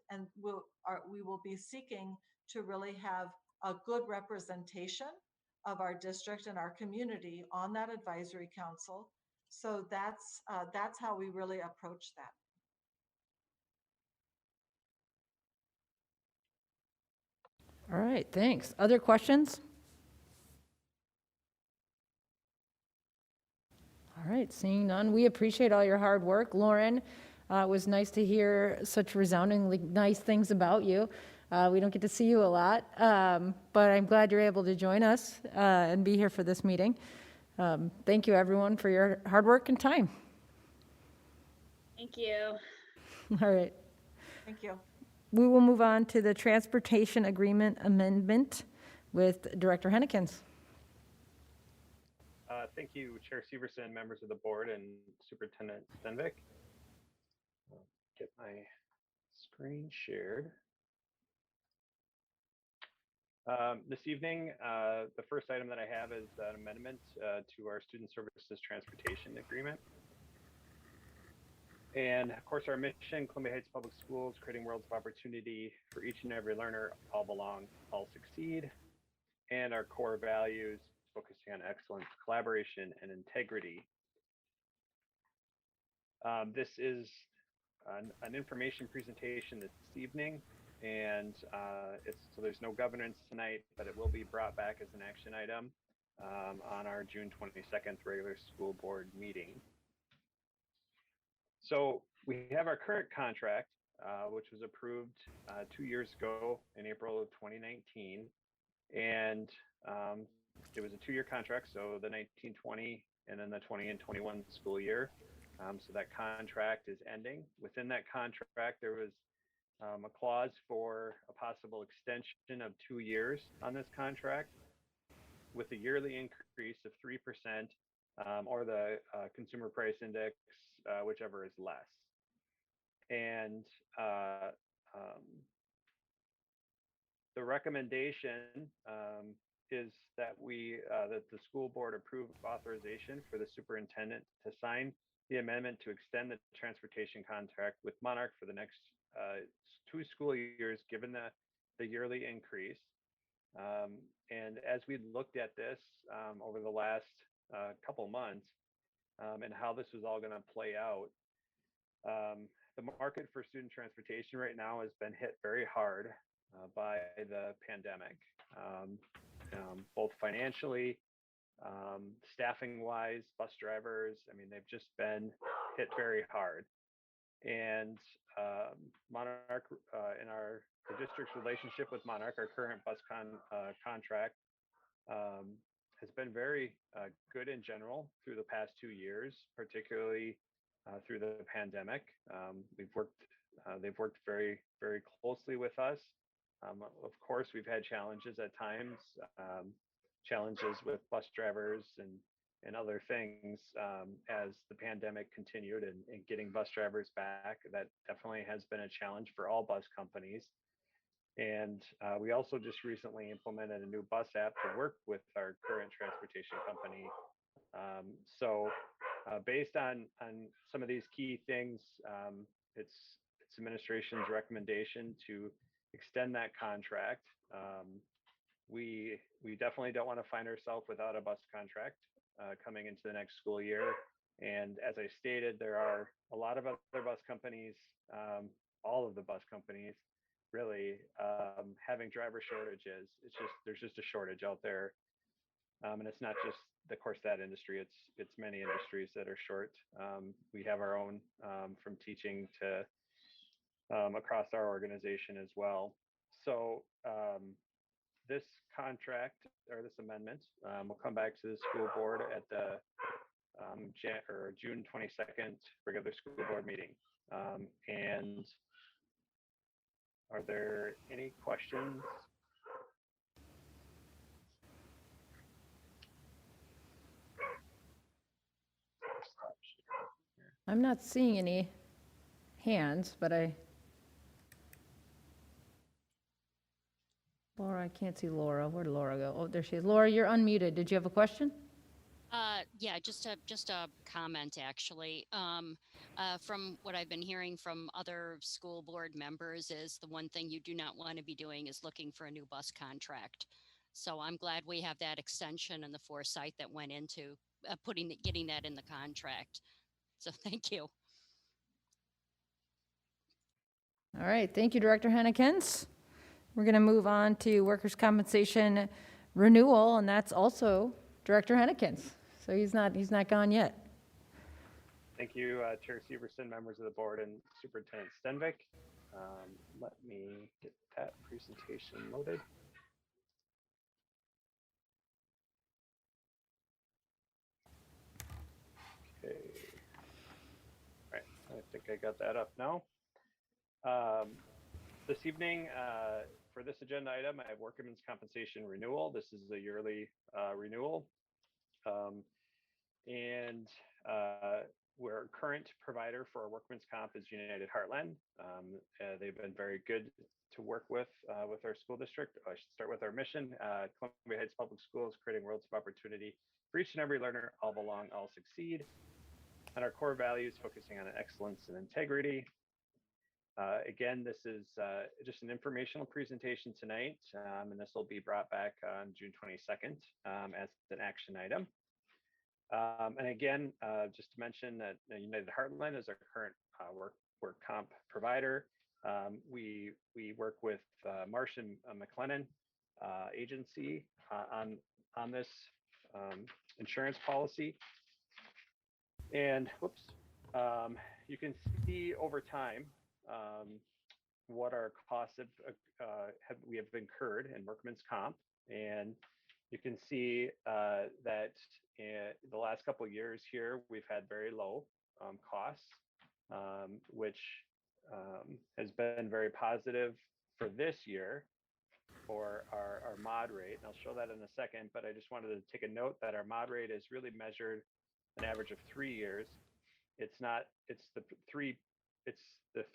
we will be seeking to really have a good representation of our district and our community on that advisory council. So that's how we really approach that. All right, thanks. Other questions? All right, seeing none, we appreciate all your hard work. Lauren, it was nice to hear such resoundingly nice things about you. We don't get to see you a lot, but I'm glad you're able to join us and be here for this meeting. Thank you, everyone, for your hard work and time. Thank you. All right. Thank you. We will move on to the Transportation Agreement Amendment with Director Hennekens. Thank you, Chair Severson, members of the board, and Superintendent Stenvik. I'll get my screen shared. This evening, the first item that I have is an amendment to our Student Services Transportation Agreement. And of course, our mission, Columbia Heights Public Schools, creating worlds of opportunity for each and every learner, all belong, all succeed. And our core values, focusing on excellence, collaboration, and integrity. This is an information presentation this evening, and so there's no governance tonight, but it will be brought back as an action item on our June 22nd regular school board meeting. So we have our current contract, which was approved 2 years ago in April of 2019. And it was a 2-year contract, so the 19-20 and then the 20 and 21 school year. So that contract is ending. Within that contract, there was a clause for a possible extension of 2 years on this contract with a yearly increase of 3% or the consumer price index, whichever is less. And the recommendation is that that the school board approve authorization for the superintendent to sign the amendment to extend the transportation contract with Monarch for the next 2 school years, given the yearly increase. And as we looked at this over the last couple months and how this was all going to play out, the market for student transportation right now has been hit very hard by the pandemic, both financially, staffing wise, bus drivers. I mean, they've just been hit very hard. And Monarch, in the district's relationship with Monarch, our current bus contract, has been very good in general through the past 2 years, particularly through the pandemic. They've worked very, very closely with us. Of course, we've had challenges at times, challenges with bus drivers and other things as the pandemic continued and getting bus drivers back. That definitely has been a challenge for all bus companies. And we also just recently implemented a new bus app to work with our current transportation company. So based on some of these key things, it's administration's recommendation to extend that contract. We definitely don't want to find ourselves without a bus contract coming into the next school year. And as I stated, there are a lot of other bus companies, all of the bus companies, really having driver shortages. There's just a shortage out there, and it's not just of course that industry. It's many industries that are short. We have our own from teaching to across our organization as well. So this contract or this amendment will come back to the school board at the June 22nd regular school board meeting. And are there any questions? I'm not seeing any hands, but Laura, I can't see Laura. Where'd Laura go? Oh, there she is. Laura, you're unmuted. Did you have a question? Yeah, just a comment actually. From what I've been hearing from other school board members is the one thing you do not want to be doing is looking for a new bus contract. So I'm glad we have that extension and the foresight that went into getting that in the contract. So thank you. All right, thank you, Director Hennekens. We're going to move on to workers' compensation renewal, and that's also Director Hennekens. So he's not gone yet. Thank you, Chair Severson, members of the board, and Superintendent Stenvik. Let me get that presentation loaded. think I got that up now. This evening, for this agenda item, I have workmen's compensation renewal. This is a yearly renewal. And we're current provider for our workman's comp is United Heartland. They've been very good to work with our school district. I should start with our mission. Columbia Heights Public Schools, creating worlds of opportunity for each and every learner, all belong, all succeed. And our core values, focusing on excellence and integrity. Again, this is just an informational presentation tonight, and this will be brought back on June 22nd as an action item. And again, just to mention that United Heartland is our current work comp provider. We work with Marsh and McLennan agency on this insurance policy. And whoops, you can see over time what our costs we have incurred in workman's comp, and you can see that in the last couple of years here, we've had very low costs, which has been very positive for this year for our mod rate. And I'll show that in a second, but I just wanted to take a note that our mod rate is really measured an average of 3 years. It's the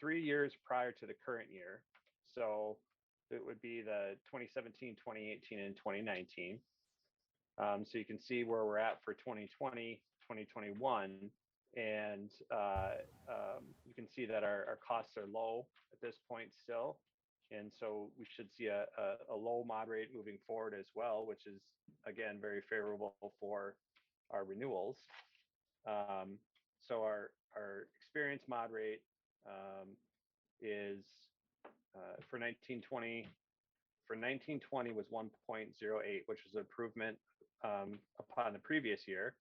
3 years prior to the current year. So it would be the 2017, 2018, and 2019. So you can see where we're at for 2020, 2021, and you can see that our costs are low at this point still. And so we should see a low mod rate moving forward as well, which is, again, very favorable for our renewals. So our experience mod rate is for 1920 was 1.08, which was an improvement upon the previous year.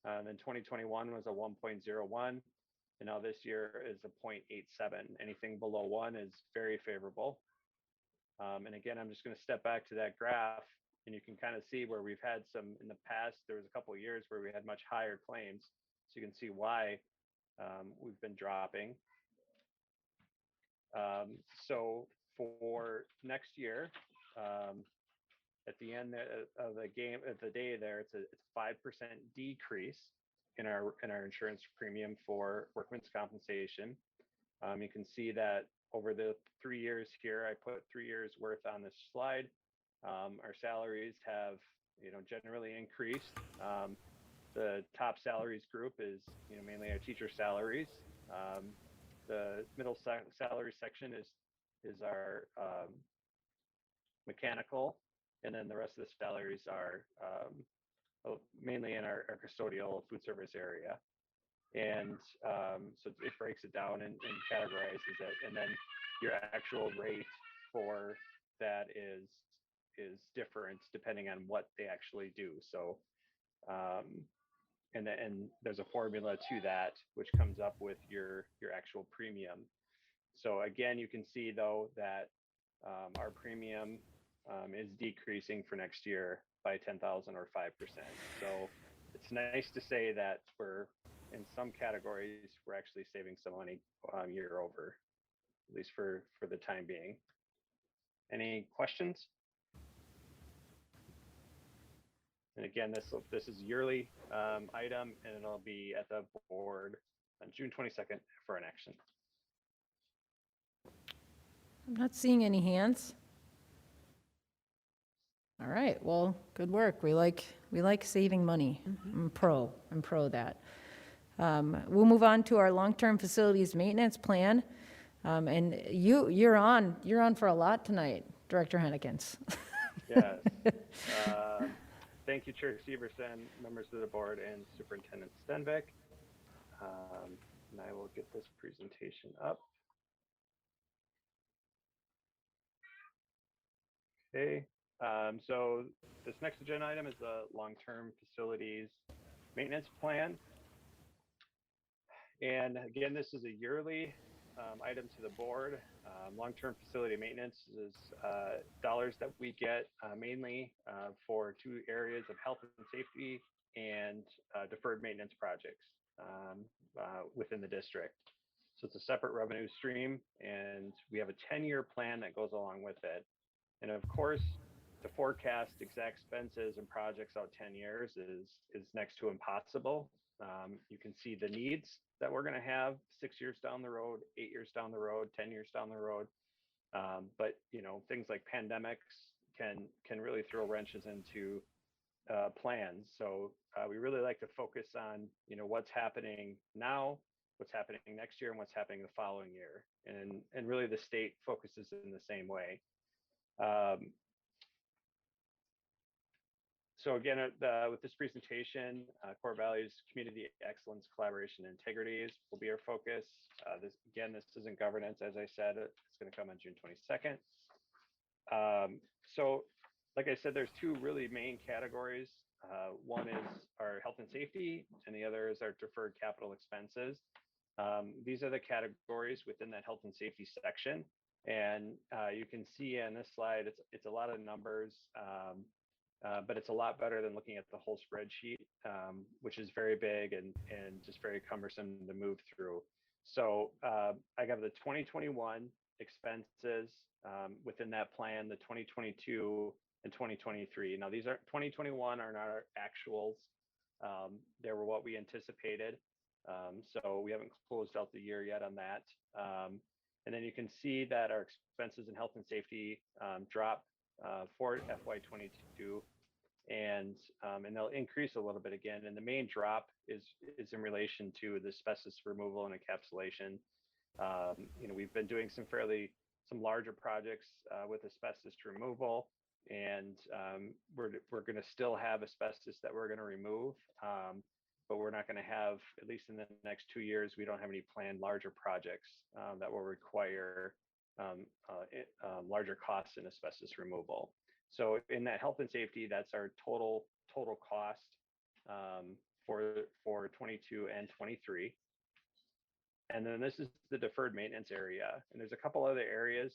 Then 2021 was a 1.01, and now this year is a 0.87. Anything below 1 is very favorable. And again, I'm just going to step back to that graph, and you can kind of see where we've had some in the past. There was a couple of years where we had much higher claims, so you can see why we've been dropping. So for next year, at the end of the game, at the day there, it's a 5% decrease in our insurance premium for workman's compensation. You can see that over the 3 years here, I put 3 years worth on this slide. Our salaries have, generally increased. The top salaries group is, mainly our teacher salaries. The middle salary section is our mechanical, and then the rest of the salaries are mainly in our custodial food service area. And so it breaks it down and categorizes it, and then your actual rate for that is different depending on what they actually do. So and there's a formula to that which comes up with your actual premium. So again, you can see though that our premium is decreasing for next year by 10,000 or 5%. So it's nice to say that we're in some categories we're actually saving some money year over, at least for the time being. Any questions? And again, this is a yearly item, and it'll be at the board on June 22nd for an action. I'm not seeing any hands. All right, well, good work. We like saving money. I'm pro that. We'll move on to our long-term facilities maintenance plan. And you're on for a lot tonight, Director Hennekens. Yes. Thank you, Chair Severson, members of the board, and Superintendent Stenbeck. And I will get this presentation up. Okay. So this next agenda item is the long-term facilities maintenance plan. And again, this is a yearly item to the board. Long-term facility maintenance is dollars that we get mainly for 2 areas of health and safety and deferred maintenance projects within the district. So it's a separate revenue stream, and we have a 10-year plan that goes along with it. And of course, to forecast exact expenses and projects out 10 years is next to impossible. You can see the needs that we're going to have 6 years down the road, 8 years down the road, 10 years down the road. But things like pandemics can really throw wrenches into plans. So we really like to focus on what's happening now, what's happening next year, and what's happening the following year. And really the state focuses in the same way. So again, with this presentation, core values, community excellence, collaboration, and integrity will be our focus. This isn't governance, as I said. It's going to come on June 22nd. So like I said, there's two really main categories. One is our health and safety, and the other is our deferred capital expenses. These are the categories within that health and safety section. And you can see on this slide, it's a lot of numbers, but it's a lot better than looking at the whole spreadsheet, which is very big and just very cumbersome to move through. So I got the 2021 expenses within that plan, the 2022 and 2023. Now these are 2021 are not our actuals. They were what we anticipated. So we haven't closed out the year yet on that. And then you can see that our expenses in health and safety drop for FY22, and they'll increase a little bit again. And the main drop is in relation to the asbestos removal and encapsulation. We've been doing some larger projects with asbestos removal, and we're going to still have asbestos that we're going to remove, but we're not going to have, at least in the next 2 years, we don't have any planned larger projects that will require larger costs in asbestos removal. So in that health and safety, that's our total cost for 22 and 23. And then this is the deferred maintenance area. And there's a couple other areas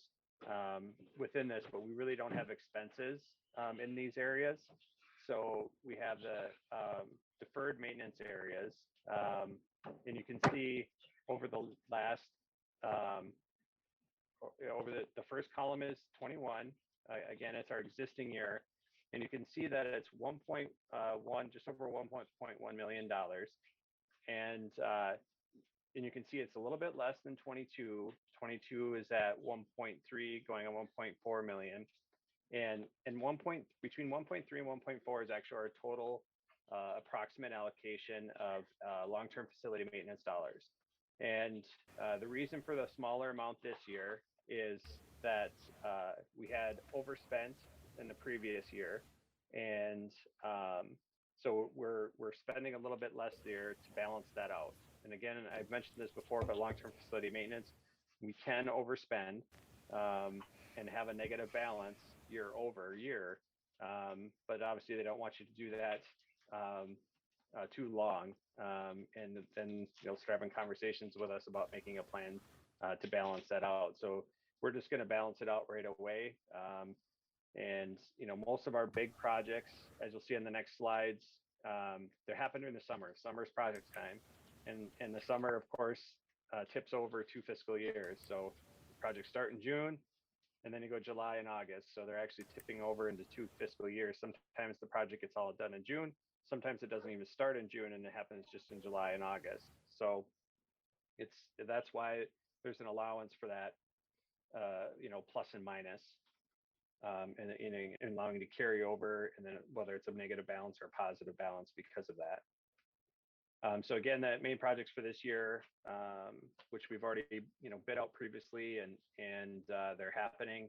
within this, but we really don't have expenses in these areas. So we have the deferred maintenance areas. And you can see over the last, the first column is 21. Again, it's our existing year. And you can see that it's 1.1, just over $1.1 million. And you can see it's a little bit less than 22. 22 is at 1.3, going on 1.4 million. And between 1.3 and 1.4 is actually our total approximate allocation of long-term facility maintenance dollars. And the reason for the smaller amount this year is that we had overspent in the previous year. And so we're spending a little bit less there to balance that out. And again, I've mentioned this before, but long-term facility maintenance, we can overspend and have a negative balance year over year. But obviously they don't want you to do that too long. And then start having conversations with us about making a plan to balance that out. So we're just going to balance it out right away. And most of our big projects, as you'll see in the next slides, they happen during the summer. Summer's project time. And the summer, of course, tips over 2 fiscal years. So projects start in June, and then you go July and August. So they're actually tipping over into 2 fiscal years. Sometimes the project gets all done in June. Sometimes it doesn't even start in June, and it happens just in July and August. So that's why there's an allowance for that, plus and minus, and allowing to carry over, and then whether it's a negative balance or a positive balance because of that. So again, the main projects for this year, which we've already bid out previously, and they're happening.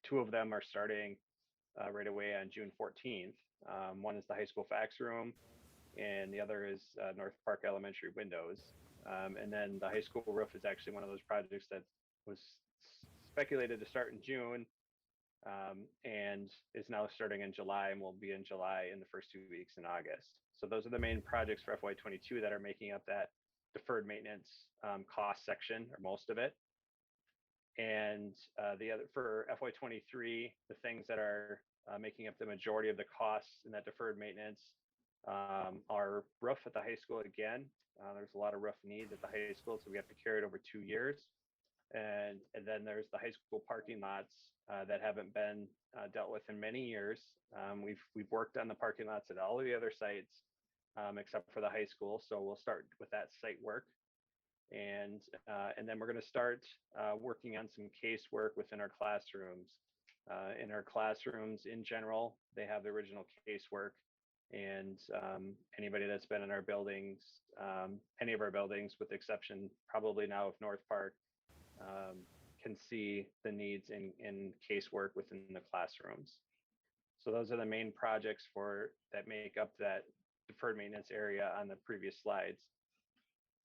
2 of them are starting right away on June 14th. One is the high school fax room, and the other is North Park Elementary windows. And then the high school roof is actually one of those projects that was speculated to start in June, and is now starting in July, and will be in July in the first 2 weeks in August. So those are the main projects for FY22 that are making up that deferred maintenance cost section, or most of it. And the other for FY23, the things that are making up the majority of the costs in that deferred maintenance Our roof at the high school again. There's a lot of roof need at the high school, so we have to carry it over 2 years. And then there's the high school parking lots that haven't been dealt with in many years. We've worked on the parking lots at all of the other sites except for the high school, so we'll start with that site work. And then we're going to start working on some casework within our classrooms. In our classrooms in general, they have the original casework, and anybody that's been in our buildings, any of our buildings, with the exception probably now of North Park, can see the needs in casework within the classrooms. So those are the main projects that make up that deferred maintenance area on the previous slides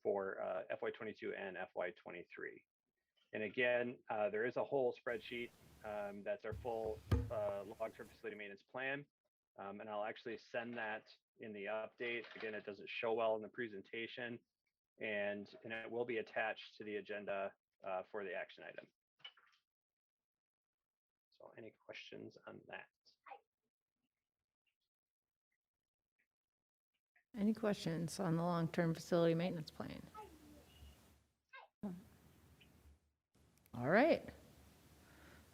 for FY22 and FY23. And again, there is a whole spreadsheet that's our full long-term facility maintenance plan. And I'll actually send that in the update. Again, it doesn't show well in the presentation, and it will be attached to the agenda for the action item. So any questions on that? Any questions on the long-term facility maintenance plan? All right.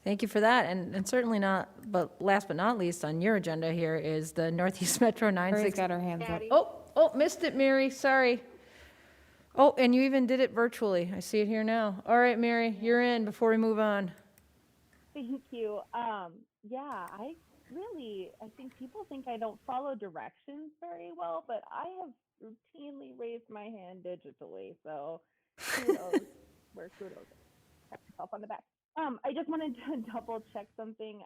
Thank you for that. And certainly not, but last but not least on your agenda here is the Northeast Metro 96. Mary's got her hands up. Oh, missed it, Mary. Sorry. Oh, and you even did it virtually. I see it here now. All right, Mary, you're in before we move on. Thank you. Yeah, I think people think I don't follow directions very well, but I have routinely raised my hand digitally. So kudos, where kudos is. Pat myself on the back. I just wanted to double check something.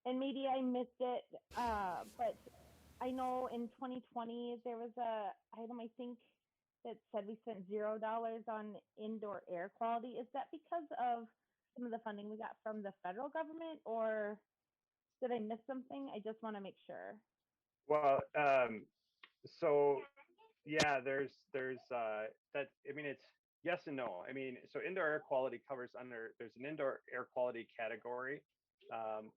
And maybe I missed it, but I know in 2020 there was a item I think that said we spent $0 on indoor air quality. Is that because of some of the funding we got from the federal government, or did I miss something? I just want to make sure. Well, so yeah, there's that. I mean, it's yes and no. I mean, so indoor air quality covers there's an indoor air quality category,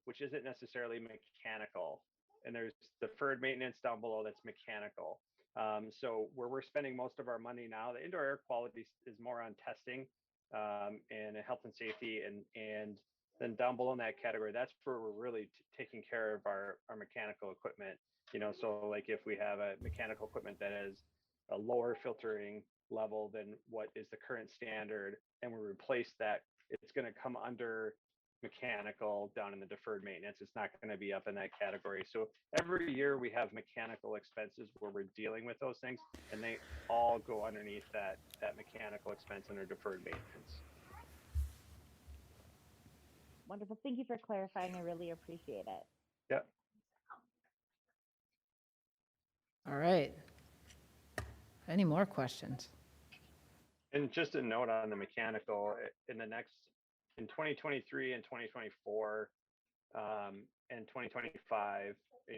which isn't necessarily mechanical, and there's deferred maintenance down below that's mechanical. So where we're spending most of our money now, the indoor air quality is more on testing and health and safety, and then down below in that category, that's where we're really taking care of our mechanical equipment. So like if we have a mechanical equipment that has a lower filtering level than what is the current standard, and we replace that, it's going to come under mechanical down in the deferred maintenance. It's not going to be up in that category. So every year we have mechanical expenses where we're dealing with those things, and they all go underneath that mechanical expense under deferred maintenance. Wonderful. Thank you for clarifying. I really appreciate it. Yep. All right. Any more questions? And just a note on the mechanical, in 2023 and 2024 and 2025,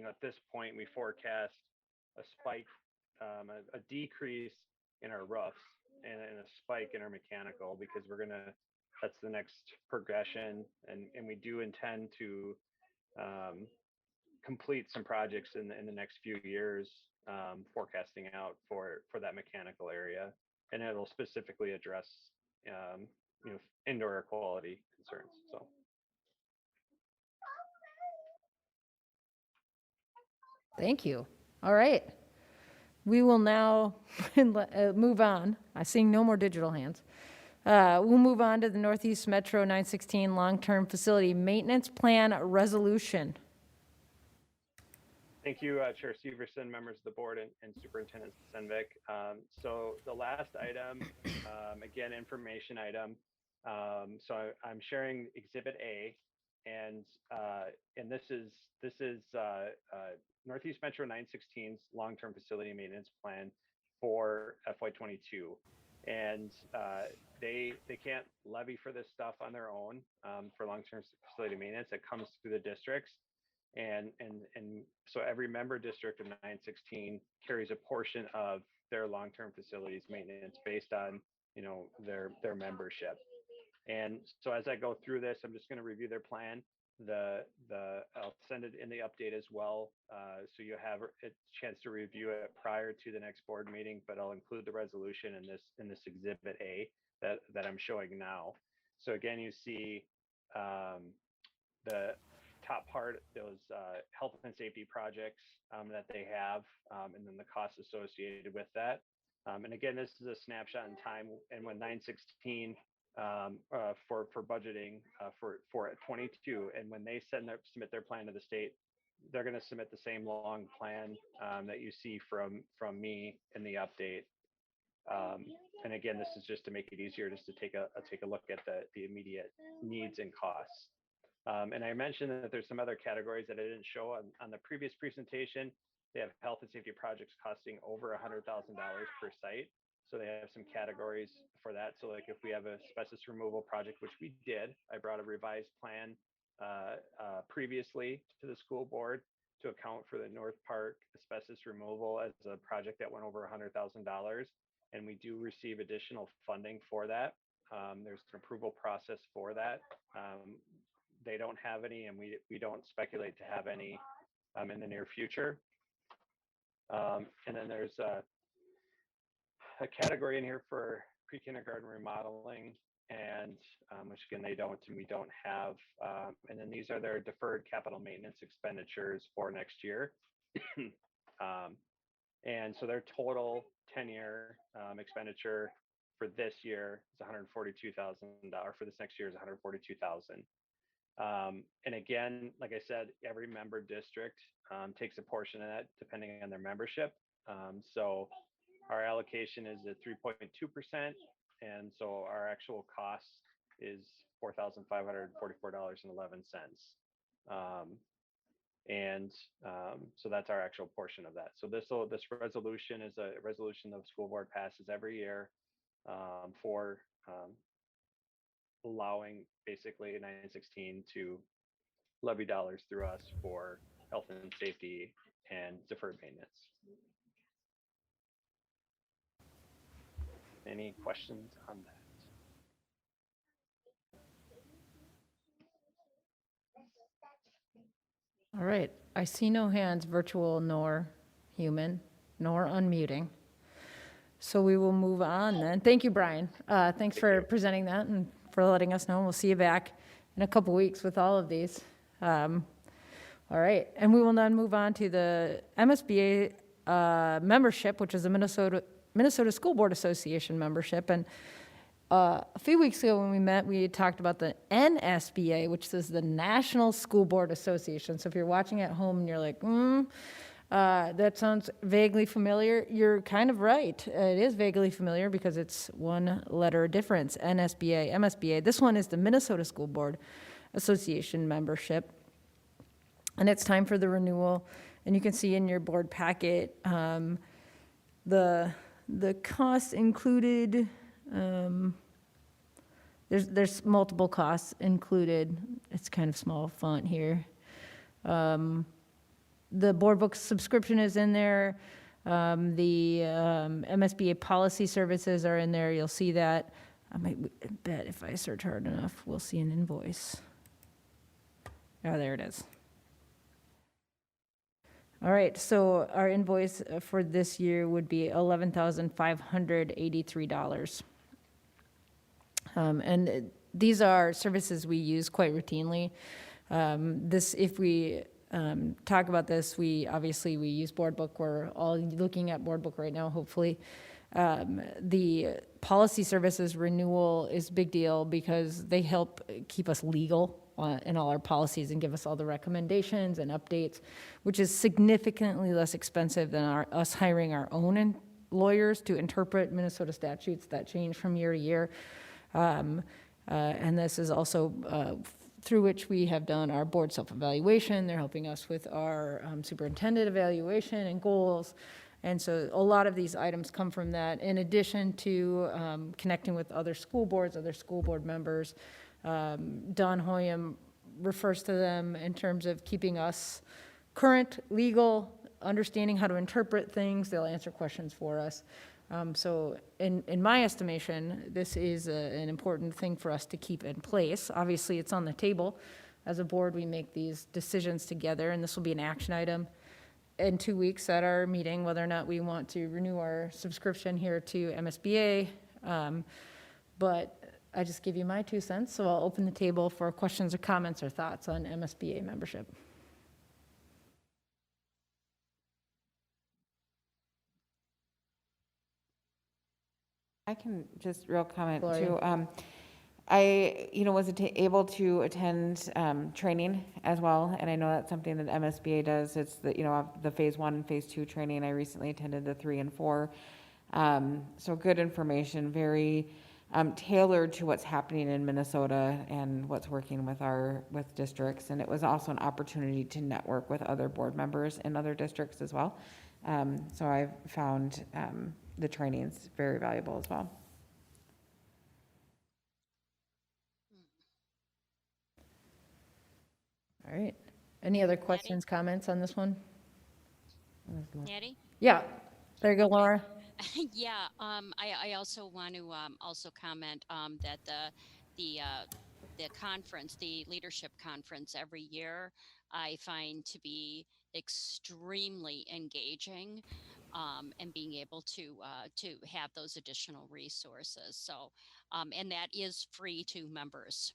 at this point we forecast a spike, a decrease in our roofs and a spike in our mechanical, because that's the next progression, and we do intend to complete some projects in the next few years, forecasting out for that mechanical area, and it'll specifically address indoor air quality concerns. So Thank you. All right. We will now move on. I'm seeing no more digital hands. We'll move on to the Northeast Metro 916 Long-Term Facility Maintenance Plan Resolution. thank you, Chair Severson, members of the board, and Superintendent Senvik. So the last item, again, information item. So I'm sharing Exhibit A, and this is Northeast Metro 916's long-term facility maintenance plan for FY22, and they can't levy for this stuff on their own for long-term facility maintenance. It comes through the districts. And so every member district of 916 carries a portion of their long-term facilities maintenance based on their membership. And so as I go through this, I'm just going to review their plan. I'll send it in the update as well, so you have a chance to review it prior to the next board meeting. But I'll include the resolution in this Exhibit A that I'm showing now. So again, you see the top part, those health and safety projects that they have, and then the costs associated with that. And again, this is a snapshot in time, and when 9/16 for budgeting for 22, and when they submit their plan to the state, they're going to submit the same long plan that you see from me in the update. And again, this is just to make it easier, just to take a look at the immediate needs and costs. And I mentioned that there's some other categories that I didn't show on the previous presentation. They have health and safety projects costing over $100,000 per site. So they have some categories for that. So like if we have a asbestos removal project, which we did, I brought a revised plan previously to the school board to account for the North Park asbestos removal as a project that went over $100,000. And we do receive additional funding for that. There's an approval process for that. They don't have any, and we don't speculate to have any in the near future. And then there's a category in here for pre-kindergarten remodeling, and which again they don't, and we don't have. And then these are their deferred capital maintenance expenditures for next year. And so their total 10-year expenditure for this year is $142,000. For this next year is $142,000. And again, like I said, every member district takes a portion of that depending on their membership. So our allocation is at 3.2%, and so our actual cost is $4,544.11. So that's our actual portion of that. So this resolution is a resolution the school board passes every year for allowing basically 9/16 to levy dollars through us for health and safety and deferred maintenance. Any questions on that? All right, I see no hands, virtual nor human, nor unmuting. So we will move on then. Thank you, Bryan. Thanks for presenting that and for letting us know. We'll see you back in a couple weeks with all of these. All right, and we will then move on to the MSBA membership, which is the Minnesota School Board Association membership. And a few weeks ago when we met, we talked about the NSBA, which is the National School Board Association. So if you're watching at home and you're like, that sounds vaguely familiar, you're kind of right. It is vaguely familiar because it's one letter difference, NSBA, MSBA. This one is the Minnesota School Board Association membership. And it's time for the renewal. And you can see in your board packet, the costs included. There's multiple costs included. It's kind of small font here. The board book subscription is in there. The MSBA policy services are in there. You'll see that. I might bet if I search hard enough, we'll see an invoice. Oh, there it is. All right, so our invoice for this year would be $11,583. And these are services we use quite routinely. If we talk about this, we use Board Book. We're all looking at Board Book right now, hopefully. The policy services renewal is a big deal because they help keep us legal in all our policies and give us all the recommendations and updates, which is significantly less expensive than us hiring our own lawyers to interpret Minnesota statutes that change from year to year. And this is also through which we have done our board self-evaluation. They're helping us with our superintendent evaluation and goals. And so a lot of these items come from that, in addition to connecting with other school boards, other school board members. Don Hoyam refers to them in terms of keeping us current, legal, understanding how to interpret things. They'll answer questions for us. So in my estimation, this is an important thing for us to keep in place. Obviously, it's on the table. as a board, we make these decisions together, and this will be an action item in 2 weeks at our meeting, whether or not we want to renew our subscription here to MSBA. But I just give you my 2 cents, so I'll open the table for questions or comments or thoughts on MSBA membership. I can just real comment Gloria. too. I, was able to attend training as well, and I know that's something that MSBA does. It's the phase 1 and phase 2 training. I recently attended the 3 and 4. So good information, very tailored to what's happening in Minnesota and what's working with districts. And it was also an opportunity to network with other board members in other districts as well. So I've found the trainings very valuable as well. All right. Any other questions, comments on this one? Natty? Yeah. There you go, Laura. Yeah, I also want to also comment that the conference, the leadership conference every year, I find to be extremely engaging, and being able to have those additional resources. So, and that is free to members.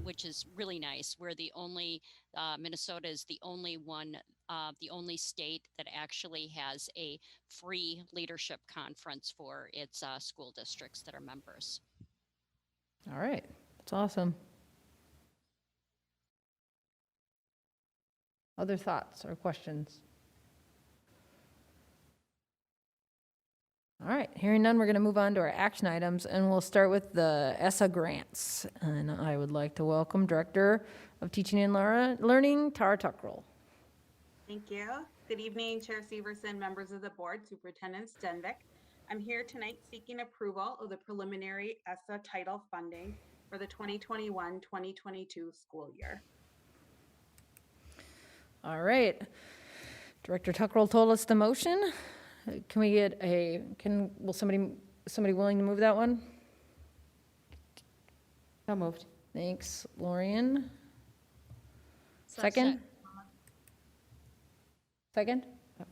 Which is really nice. We're the only, Minnesota is the only one, the only state that actually has a free leadership conference for its school districts that are members. All right. That's awesome. Other thoughts or questions? All right, hearing none, we're going to move on to our action items, and we'll start with the ESSA grants. And I would like to welcome Director of Teaching and Learning, Tara Tuckrell. Thank you. Good evening, Chair Severson, members of the board, Superintendent Stenvik. I'm here tonight seeking approval of the preliminary ESSA title funding for the 2021-2022 school year. All right, Director Tuckrell told us the motion. Can we get will somebody willing to move that one? So moved. Thanks, Lorian. Second? Second?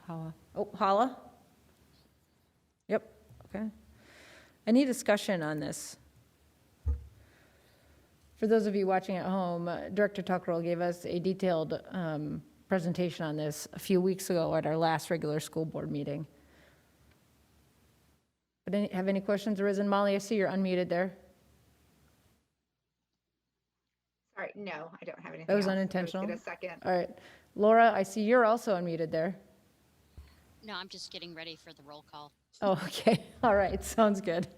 Hala. Oh, Hala? Yep, okay. Any discussion on this? For those of you watching at home, Director Tuckrell gave us a detailed presentation on this a few weeks ago at our last regular school board meeting. But have any questions arisen? Molly, I see you're unmuted there. Sorry, no, I don't have anything. That was else. unintentional. I was gonna second. All right. Laura, I see you're also unmuted there. No, I'm just getting ready for the roll call. Oh, okay. All right. Sounds good.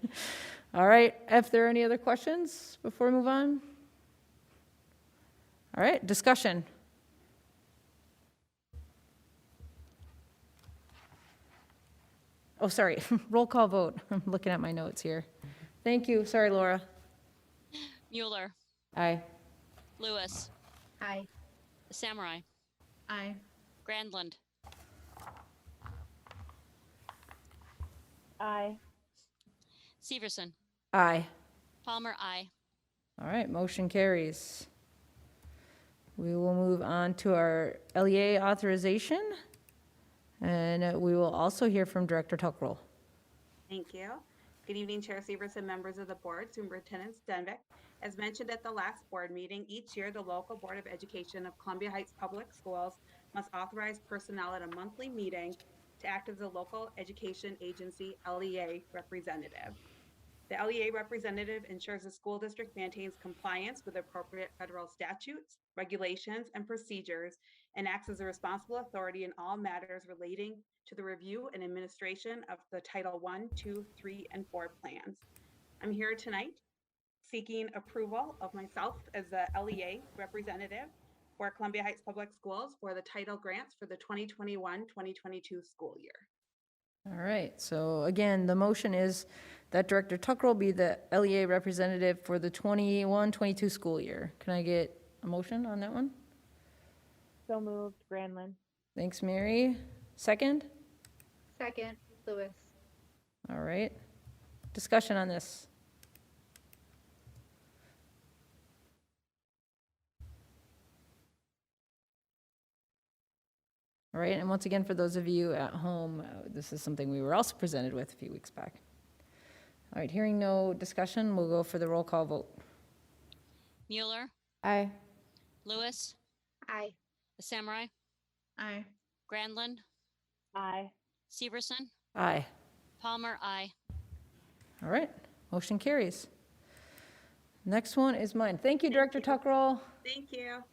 All right. If there are any other questions before we move on? All right. Discussion. Oh, sorry. Roll call vote. I'm looking at my notes here. Thank you. Sorry, Laura. Mueller, Aye. Lewis, Aye. Samurai, Aye. Grandland, Aye. Severson, Aye. Palmer, aye. All right. Motion carries. We will move on to our LEA authorization. And we will also hear from Director Tuckrell. Thank you. Good evening, Chair Severson, members of the board, Superintendent Stenvik. As mentioned at the last board meeting, each year the local Board of Education of Columbia Heights Public Schools must authorize personnel at a monthly meeting to act as a local education agency LEA representative. The LEA representative ensures the school district maintains compliance with appropriate federal statutes, regulations, and procedures, and acts as a responsible authority in all matters relating to the review and administration of the Title I, II, III, and IV plans. I'm here tonight seeking approval of myself as the LEA representative for Columbia Heights Public Schools for the title grants for the 2021-2022 school year. All right. So again, the motion is that Director Tuckrell be the LEA representative for the 21-22 school year. Can I get a motion on that one? So moved, Grandland. Thanks, Mary. Second? Second, Lewis. All right. Discussion on this. All right, and once again, for those of you at home, this is something we were also presented with a few weeks back. All right, hearing no discussion, we'll go for the roll call vote. Mueller, Aye. Lewis, Aye. the Samurai, Aye. Grandland, Aye. Severson, Aye. Palmer, aye. All right, motion carries. Next one is mine. Thank you, Director Tuckrell. Thank you.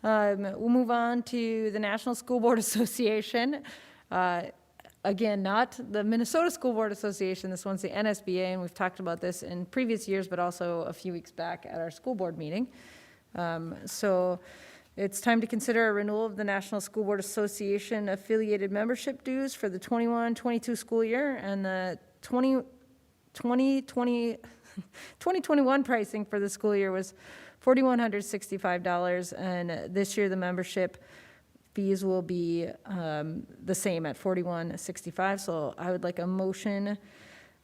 We'll move on to the National School Board Association. Again, not the Minnesota School Board Association. This one's the NSBA, and we've talked about this in previous years, but also a few weeks back at our school board meeting. So it's time to consider a renewal of the National School Board Association affiliated membership dues for the 21-22 school year, and the 2021 pricing for the school year was $4,165, and this year the membership fees will be the same at $4,165. So I would like a motion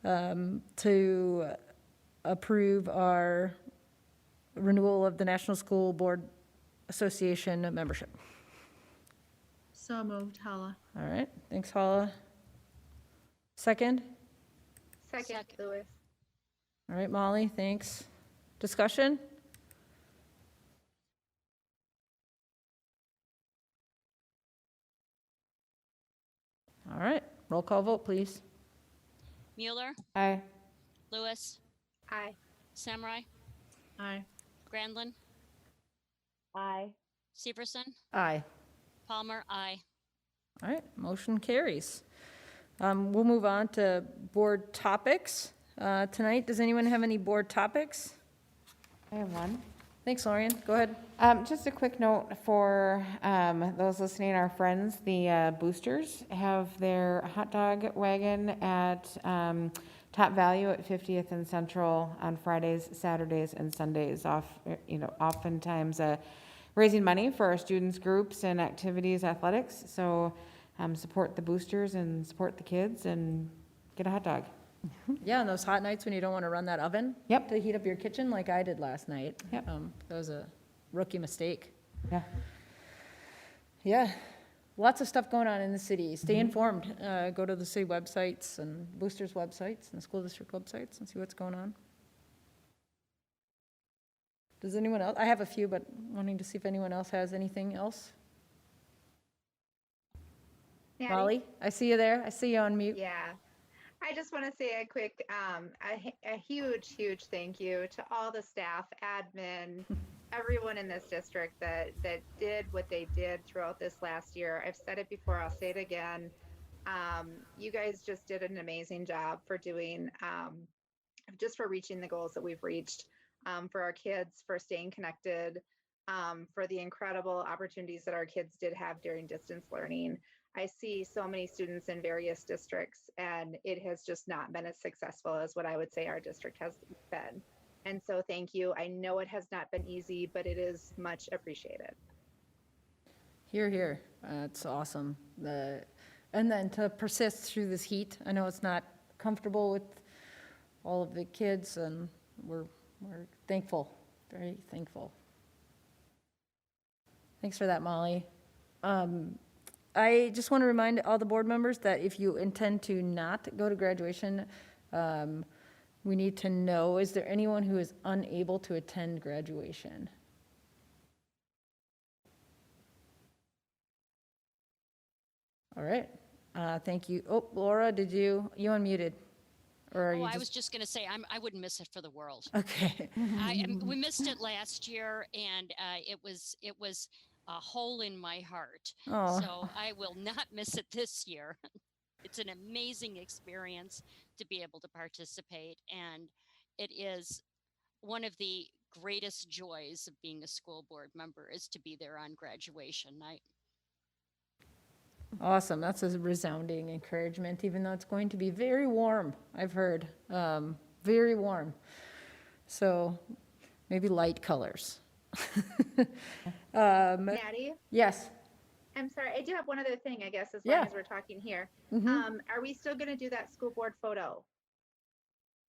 to approve our renewal of the National School Board Association membership. So moved, Hala. All right, thanks, Hala. Second? Second, Lewis. All right, Molly, thanks. Discussion? All right, roll call vote, please. Mueller, Aye. Lewis, Aye. Samurai, Aye. Grandland, Aye. Severson, Aye. Palmer, aye. All right, motion carries. We'll move on to board topics. Tonight, does anyone have any board topics? I have one. Thanks, Lorian. Go ahead. Just a quick note for those listening, our friends, the Boosters have their hot dog wagon at Top Value at 50th and Central on Fridays, Saturdays, and Sundays. Oftentimes raising money for our students' groups and activities, athletics. So support the Boosters and support the kids and get a hot dog. Yeah, and those hot nights when you don't want to run that oven Yep. to heat up your kitchen like I did last night. Yep. That was a rookie mistake. Yeah. Yeah, lots of stuff going on in the city. Stay informed. Go to the city websites and boosters websites and the school district websites and see what's going on. Does anyone else? I have a few, but wanting to see if anyone else has anything else. Natty? Molly, I see you there. I see you on mute. Yeah. I just want to say a quick, a huge thank you to all the staff, admin, everyone in this district that did what they did throughout this last year. I've said it before, I'll say it again. You guys just did an amazing job for doing, just for reaching the goals that we've reached, for our kids, for staying connected, for the incredible opportunities that our kids did have during distance learning. I see so many students in various districts, and it has just not been as successful as what I would say our district has been. And so thank you. I know it has not been easy, but it is much appreciated. Hear, hear. It's awesome. And then to persist through this heat. I know it's not comfortable with all of the kids, and we're thankful, very thankful. Thanks for that, Molly. I just want to remind all the board members that if you intend to not go to graduation, we need to know, is there anyone who is unable to attend graduation? All right, thank you. Oh, Laura, you unmuted? Or are you I was just going to say, I wouldn't miss it for the world. Okay. We missed it last year, and it was a hole in my heart. Oh. So I will not miss it this year. It's an amazing experience to be able to participate, and it is one of the greatest joys of being a school board member is to be there on graduation night. Awesome. That's a resounding encouragement, even though it's going to be very warm, I've heard. Very warm. So maybe light colors. Natty? Yes. I'm sorry, I do have one other thing, I guess, as Yeah. long as we're talking here. Mhm. Are we still going to do that school board photo?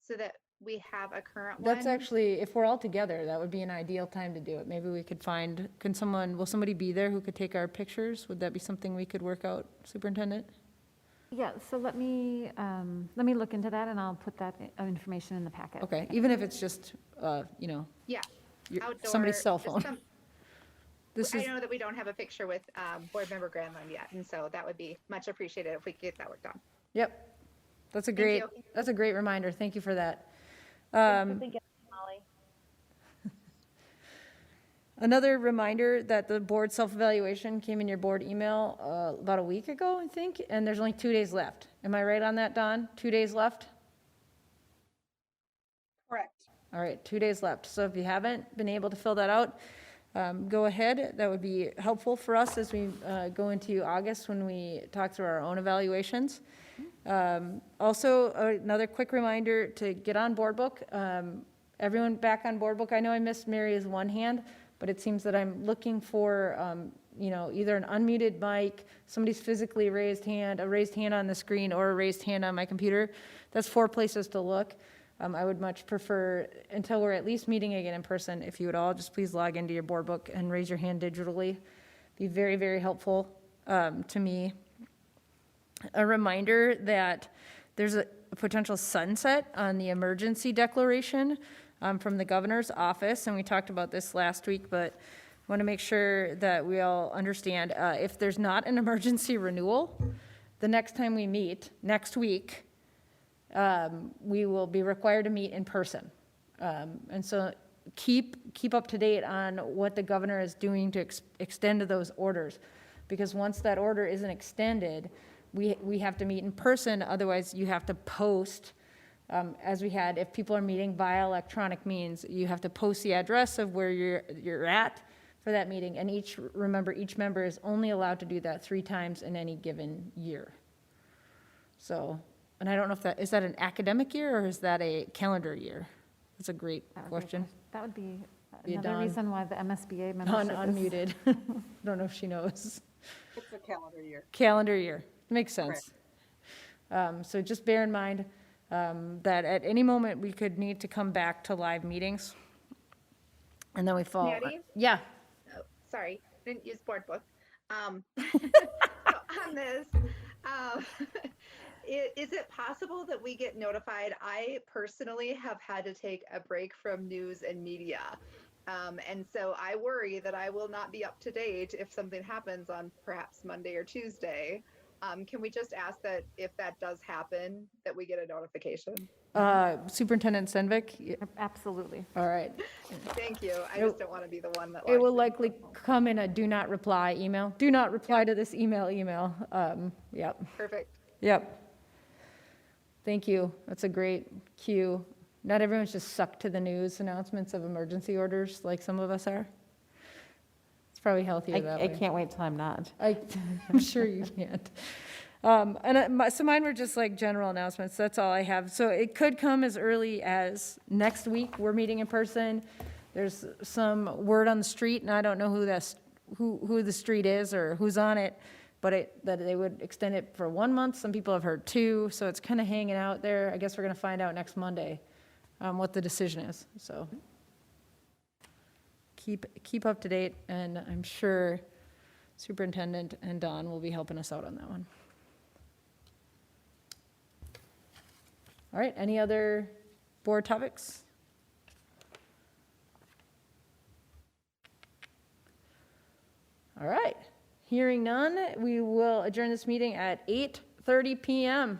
So that we have a current one. That's actually, if we're all together, that would be an ideal time to do it. Maybe we could find, will somebody be there who could take our pictures? Would that be something we could work out, Superintendent? Yeah, so let me look into that and I'll put that information in the packet. Okay, even if it's just, Yeah. Outdoor, somebody's cell just phone. This I is, know that we don't have a picture with Board Member Granlund yet, and so that would be much appreciated if we could get that worked on. yep. That's a you. great reminder. Thank you for that. Molly. Another reminder that the board self-evaluation came in your board email about a week ago, I think, and there's only 2 days left. Am I right on that, Dawn? 2 days left? Correct. All right, 2 days left. So if you haven't been able to fill that out, go ahead. That would be helpful for us as we go into August when we talk through our own evaluations. Also, another quick reminder to get on Board Book. Everyone back on Board Book. I know I missed Mary's one hand, but it seems that I'm looking for, either an unmuted mic, somebody's physically raised hand, a raised hand on the screen, or a raised hand on my computer. That's 4 places to look. I would much prefer, until we're at least meeting again in person, if you would all just please log into your Board Book and raise your hand digitally. Be very, very helpful to me. A reminder that there's a potential sunset on the emergency declaration from the governor's office, and we talked about this last week, but I want to make sure that we all understand, if there's not an emergency renewal, the next time we meet, next week, we will be required to meet in person. And so keep up to date on what the governor is doing to extend those orders, because once that order isn't extended, we have to meet in person. Otherwise, you have to post, as we had, if people are meeting via electronic means, you have to post the address of where you're at for that meeting. And each member is only allowed to do that 3 times in any given year. So, and I don't know if is that an academic year or is that a calendar year? That's a great question. That would be Yeah, another Dawn. reason why the MSBA Dawn membership is. unmuted. Don't know if she knows. It's a calendar year. Calendar year. Makes sense. So just bear in mind that at any moment we could need to come back to live meetings. And then we fall. Maddie? Yeah. Oh, sorry, didn't use Board Book. So on this, is it possible that we get notified? I personally have had to take a break from news and media. And so I worry that I will not be up to date if something happens on perhaps Monday or Tuesday. Can we just ask that if that does happen, that we get a notification? Superintendent Stenvik? Absolutely. All right. Thank you. I just don't want to be the one that. It will likely come in a do not reply email. Do not reply to this email. Yep. Perfect. Yep. Thank you. That's a great cue. Not everyone's just sucked to the news announcements of emergency orders like some of us are. It's probably healthier that way. I can't wait till I'm not. I'm sure you can't. So mine were just like general announcements. That's all I have. So it could come as early as next week. We're meeting in person. There's some word on the street, and I don't know who the street is or who's on it, but that they would extend it for 1 month. Some people have heard 2, so it's kind of hanging out there. I guess we're going to find out next Monday what the decision is. So keep up to date, and I'm sure Superintendent and Dawn will be helping us out on that one. All right, any other board topics? All right, hearing none, we will adjourn this meeting at 8:30 p.m.